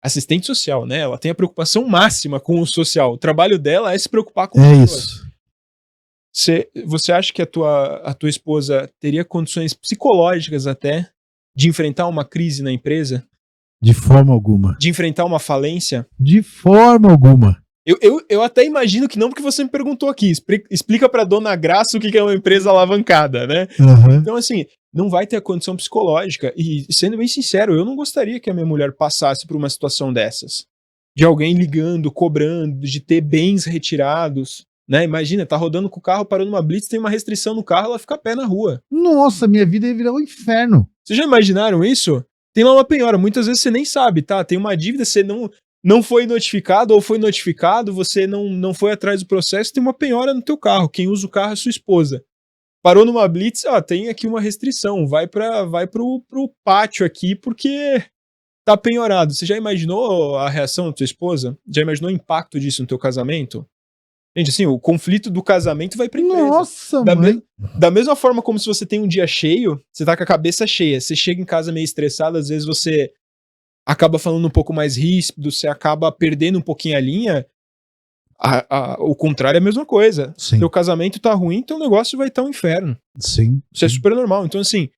assistente social, né, ela tem a preocupação máxima com o social, o trabalho dela é se preocupar com as pessoas. Isso. Você acha que a tua esposa teria condições psicológicas até de enfrentar uma crise na empresa? De forma alguma. De enfrentar uma falência? De forma alguma. Eu até imagino que não, porque você me perguntou aqui. Explica pra dona Graça o que é uma empresa alavancada, né? Uhum. Então, assim, não vai ter a condição psicológica. E, sendo bem sincero, eu não gostaria que a minha mulher passasse por uma situação dessas. De alguém ligando, cobrando, de ter bens retirados. Né? Imagina, tá rodando com o carro, parou numa blitz, tem uma restrição no carro, ela fica a pé na rua. Nossa, minha vida ia virar um inferno. Vocês já imaginaram isso? Tem lá uma penhora, muitas vezes você nem sabe, tá? Tem uma dívida, você não foi notificado ou foi notificado, você não foi atrás do processo, tem uma penhora no teu carro, quem usa o carro é sua esposa. Parou numa blitz, tem aqui uma restrição, vai pro pátio aqui porque tá penhorado. Você já imaginou a reação da tua esposa? Já imaginou o impacto disso no teu casamento? Gente, assim, o conflito do casamento vai pra empresa. Nossa, mãe. Da mesma forma como se você tem um dia cheio, você tá com a cabeça cheia, você chega em casa meio estressado, às vezes você acaba falando um pouco mais ríspido, você acaba perdendo um pouquinho a linha, O contrário é a mesma coisa. Sim. Teu casamento tá ruim, teu negócio vai estar um inferno. Sim. Isso é super normal. Então, assim,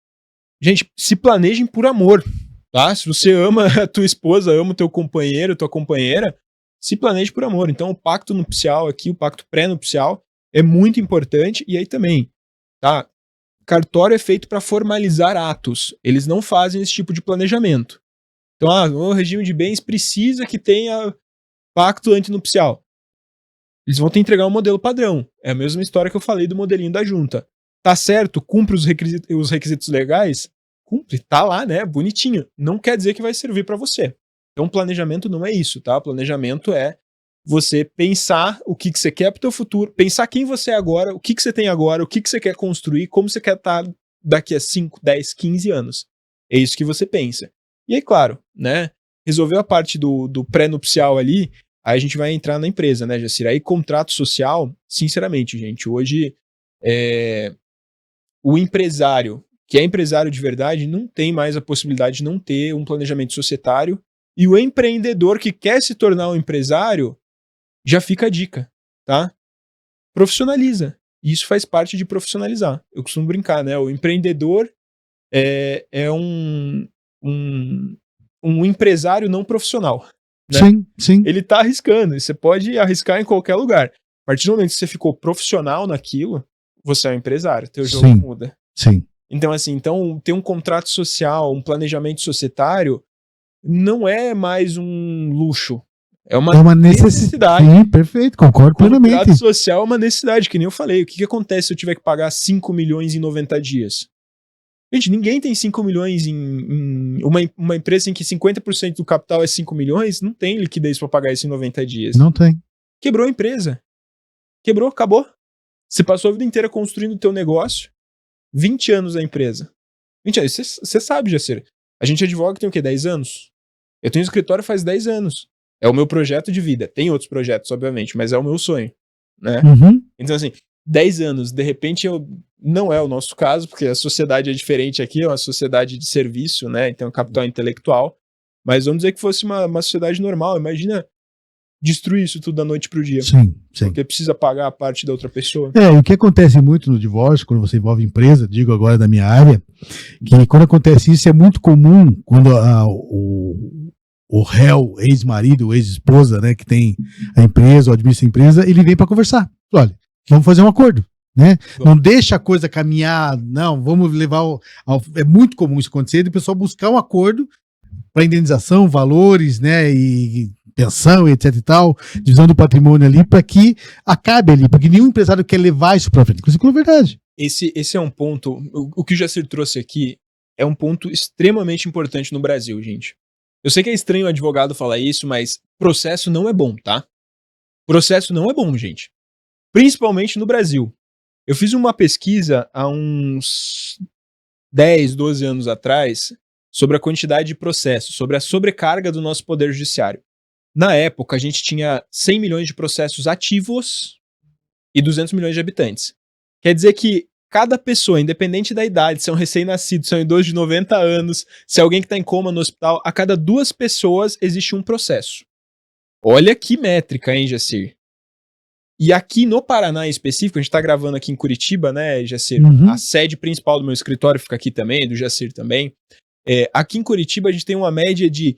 gente, se planejem por amor, tá? Se você ama a tua esposa, ama o teu companheiro, tua companheira, se planeje por amor. Então, o pacto nupcial aqui, o pacto pré-nupcial, é muito importante. E aí também, tá? Cartório é feito para formalizar atos. Eles não fazem esse tipo de planejamento. Então, o regime de bens precisa que tenha pacto antinupcial. Eles vão te entregar um modelo padrão. É a mesma história que eu falei do modelinho da junta. Tá certo? Cumpre os requisitos legais? Cumpre. Tá lá, né? Bonitinho. Não quer dizer que vai servir para você. Então, planejamento não é isso, tá? Planejamento é você pensar o que você quer pro teu futuro, pensar quem você é agora, o que você tem agora, o que você quer construir, como você quer estar daqui a 5, 10, 15 anos. É isso que você pensa. E aí, claro, né? Resolveu a parte do pré-nupcial ali, aí a gente vai entrar na empresa, né, Jacir? Aí, contrato social, sinceramente, gente, hoje o empresário, que é empresário de verdade, não tem mais a possibilidade de não ter um planejamento societário, e o empreendedor que quer se tornar um empresário, já fica a dica, tá? Profissionaliza. Isso faz parte de profissionalizar. Eu costumo brincar, né? O empreendedor é um empresário não profissional. Né? Sim, sim. Ele tá arriscando. E você pode arriscar em qualquer lugar. A partir do momento que você ficou profissional naquilo, você é um empresário. Teu jogo muda. Sim. Então, assim, ter um contrato social, um planejamento societário, não é mais um luxo. É uma necessidade. Sim, perfeito, concordo plenamente. O contrato social é uma necessidade, que nem eu falei. O que acontece se eu tiver que pagar 5 milhões em 90 dias? Gente, ninguém tem 5 milhões em uma empresa em que 50% do capital é 5 milhões, não tem liquidez para pagar isso em 90 dias. Não tem. Quebrou a empresa. Quebrou, acabou. Você passou a vida inteira construindo o teu negócio, 20 anos na empresa. Gente, você sabe, Jacir. A gente advoga tem o quê? 10 anos? Eu tenho escritório faz 10 anos. É o meu projeto de vida. Tem outros projetos, obviamente, mas é o meu sonho, né? Uhum. Então, assim, 10 anos, de repente, não é o nosso caso, porque a sociedade é diferente aqui, é uma sociedade de serviço, né? Então, capital intelectual. Mas vamos dizer que fosse uma sociedade normal. Imagina destruir isso tudo da noite pro dia. Sim, sim. Porque precisa pagar a parte da outra pessoa. O que acontece muito no divórcio, quando você envolve empresa, digo agora da minha área, que quando acontece isso é muito comum quando o réu, ex-marido, ex-esposa, né, que tem a empresa ou administra a empresa, ele vem para conversar. Olha, vamos fazer um acordo, né? Bom. Não deixa a coisa caminhar, não, vamos levar é muito comum isso acontecer, do pessoal buscar um acordo para indenização, valores, né, e pensão, etc e tal, divisão do patrimônio ali, para que acabe ali, porque nenhum empresário quer levar isso para frente. Inclusive, é verdade. Esse é um ponto, o que o Jacir trouxe aqui é um ponto extremamente importante no Brasil, gente. Eu sei que é estranho o advogado falar isso, mas processo não é bom, tá? Processo não é bom, gente. Principalmente no Brasil. Eu fiz uma pesquisa há uns 10, 12 anos atrás sobre a quantidade de processos, sobre a sobrecarga do nosso poder judiciário. Na época, a gente tinha 100 milhões de processos ativos e 200 milhões de habitantes. Quer dizer que cada pessoa, independente da idade, se é um recém-nascido, se é um idoso de 90 anos, se é alguém que está em coma no hospital, a cada 2 pessoas existe um processo. Olha que métrica, hein, Jacir? E aqui no Paraná em específico, a gente está gravando aqui em Curitiba, né, Jacir? Uhum. A sede principal do meu escritório fica aqui também, do Jacir também. Aqui em Curitiba a gente tem uma média de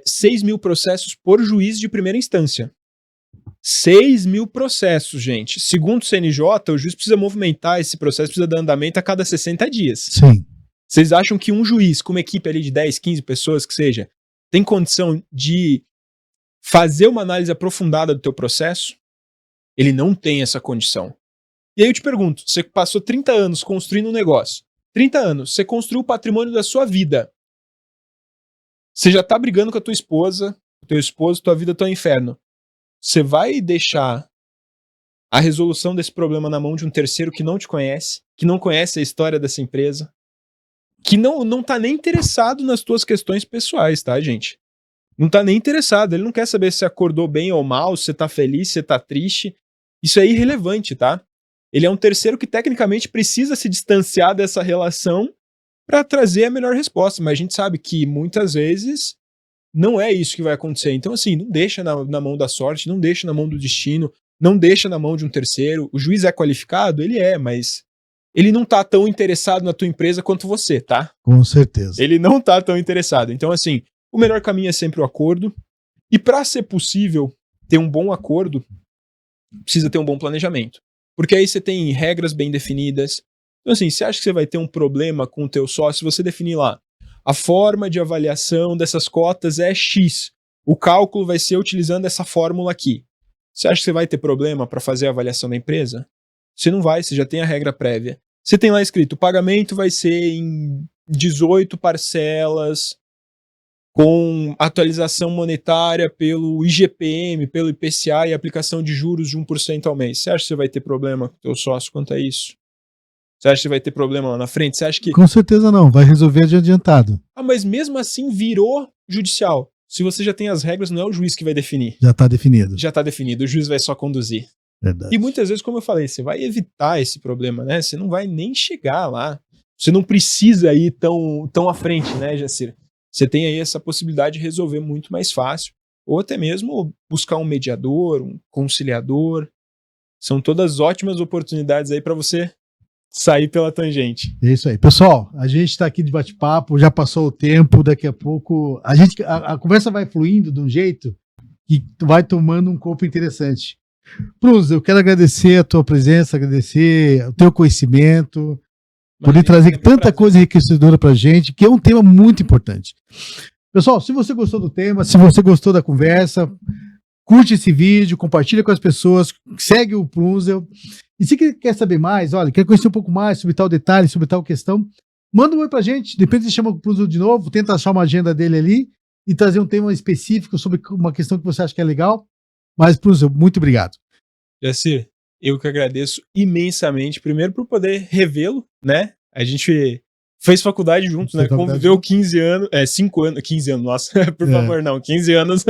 6 mil processos por juiz de primeira instância. 6 mil processos, gente. Segundo o CNJ, o juiz precisa movimentar esse processo, precisa dar andamento a cada 60 dias. Sim. Vocês acham que um juiz, com uma equipe ali de 10, 15 pessoas, que seja, tem condição de fazer uma análise aprofundada do teu processo? Ele não tem essa condição. E aí eu te pergunto, você passou 30 anos construindo um negócio. 30 anos, você construiu o patrimônio da sua vida. Você já tá brigando com a tua esposa, teu esposo, tua vida tá um inferno. Você vai deixar a resolução desse problema na mão de um terceiro que não te conhece, que não conhece a história dessa empresa, que não tá nem interessado nas tuas questões pessoais, tá, gente? Não tá nem interessado, ele não quer saber se você acordou bem ou mal, se você tá feliz, se você tá triste. Isso é irrelevante, tá? Ele é um terceiro que tecnicamente precisa se distanciar dessa relação para trazer a melhor resposta, mas a gente sabe que muitas vezes não é isso que vai acontecer. Então, assim, não deixa na mão da sorte, não deixa na mão do destino, não deixa na mão de um terceiro. O juiz é qualificado? Ele é, mas ele não tá tão interessado na tua empresa quanto você, tá? Com certeza. Ele não tá tão interessado. Então, assim, o melhor caminho é sempre o acordo. E para ser possível ter um bom acordo, precisa ter um bom planejamento. Porque aí você tem regras bem definidas. Então, assim, você acha que você vai ter um problema com o teu sócio, você definir lá, a forma de avaliação dessas cotas é X. O cálculo vai ser utilizando essa fórmula aqui. Você acha que você vai ter problema para fazer a avaliação da empresa? Você não vai, você já tem a regra prévia. Você tem lá escrito, o pagamento vai ser em 18 parcelas, com atualização monetária pelo IGPM, pelo IPCA e aplicação de juros de 1% ao mês. Você acha que você vai ter problema com o teu sócio quanto a isso? Você acha que você vai ter problema lá na frente? Você acha que... Com certeza não, vai resolver de adiantado. Ah, mas mesmo assim virou judicial. Se você já tem as regras, não é o juiz que vai definir. Já está definido. Já está definido, o juiz vai só conduzir. Verdade. E muitas vezes, como eu falei, você vai evitar esse problema, né? Você não vai nem chegar lá. Você não precisa ir tão à frente, né, Jacir? Você tem aí essa possibilidade de resolver muito mais fácil. Ou até mesmo buscar um mediador, um conciliador. São todas ótimas oportunidades aí para você sair pela tangente. É isso aí. Pessoal, a gente está aqui de bate-papo, já passou o tempo, daqui a pouco... A conversa vai fluindo de um jeito que vai tomando um corpo interessante. Prunz, eu quero agradecer a tua presença, agradecer o teu conhecimento, poder trazer tanta coisa enriquecedora pra gente, que é um tema muito importante. Pessoal, se você gostou do tema, se você gostou da conversa, curte esse vídeo, compartilha com as pessoas, segue o Prunzel. E se quer saber mais, olha, quer conhecer um pouco mais sobre tal detalhe, sobre tal questão, manda um oi pra gente, depois você chama o Prunzel de novo, tenta achar uma agenda dele ali e trazer um tema específico sobre uma questão que você acha que é legal. Mas, Prunzel, muito obrigado. Jacir, eu que agradeço imensamente, primeiro por poder revê-lo, né? A gente fez faculdade juntos, né? Conviveu 15 anos, 5 anos, 15 anos, nossa, por favor, não, 15 anos.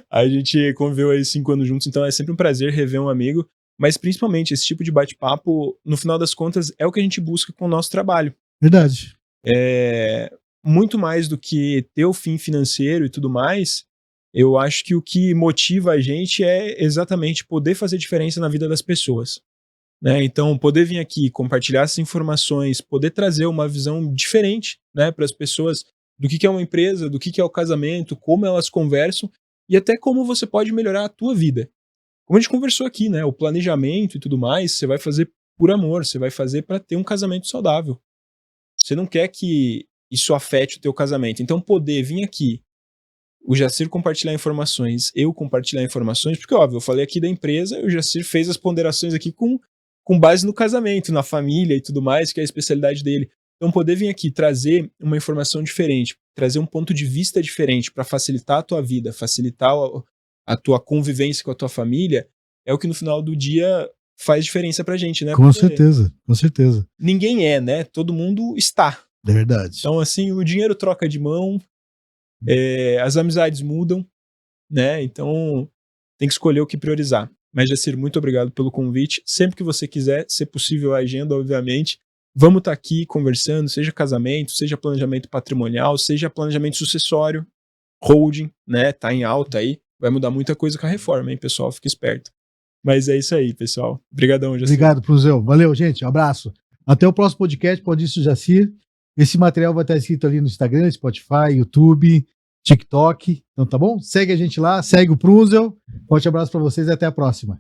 A gente conviveu aí 5 anos juntos, então é sempre um prazer rever um amigo, mas principalmente esse tipo de bate-papo, no final das contas, é o que a gente busca com o nosso trabalho. Verdade. Muito mais do que ter o fim financeiro e tudo mais, eu acho que o que motiva a gente é exatamente poder fazer diferença na vida das pessoas. Né? Então, poder vir aqui, compartilhar essas informações, poder trazer uma visão diferente, né, para as pessoas do que é uma empresa, do que é o casamento, como elas conversam e até como você pode melhorar a tua vida. Como a gente conversou aqui, né, o planejamento e tudo mais, você vai fazer por amor, você vai fazer para ter um casamento saudável. Você não quer que isso afete o teu casamento. Então, poder vir aqui, o Jacir compartilhar informações, eu compartilhar informações, porque, óbvio, eu falei aqui da empresa, o Jacir fez as ponderações aqui com base no casamento, na família e tudo mais, que é a especialidade dele. Então, poder vir aqui trazer uma informação diferente, trazer um ponto de vista diferente para facilitar a tua vida, facilitar a tua convivência com a tua família, é o que no final do dia faz diferença pra gente, né? Com certeza, com certeza. Ninguém né? Todo mundo está. É verdade. Então, assim, o dinheiro troca de mão, as amizades mudam, né? Então, tem que escolher o que priorizar. Mas, Jacir, muito obrigado pelo convite. Sempre que você quiser, se possível a agenda, obviamente, vamos estar aqui conversando, seja casamento, seja planejamento patrimonial, seja planejamento sucessório, holding, né? Tá em alta aí. Vai mudar muita coisa com a reforma, hein, pessoal? Fica esperto. Mas é isso aí, pessoal. Obrigadão, Jacir. Obrigado, Prunzel. Valeu, gente. Um abraço. Até o próximo podcast, Pode Isso, Jacir. Esse material vai estar escrito ali no Instagram, Spotify, YouTube, TikTok. Então tá bom? Segue a gente lá, segue o Prunzel. Forte abraço para vocês e até a próxima.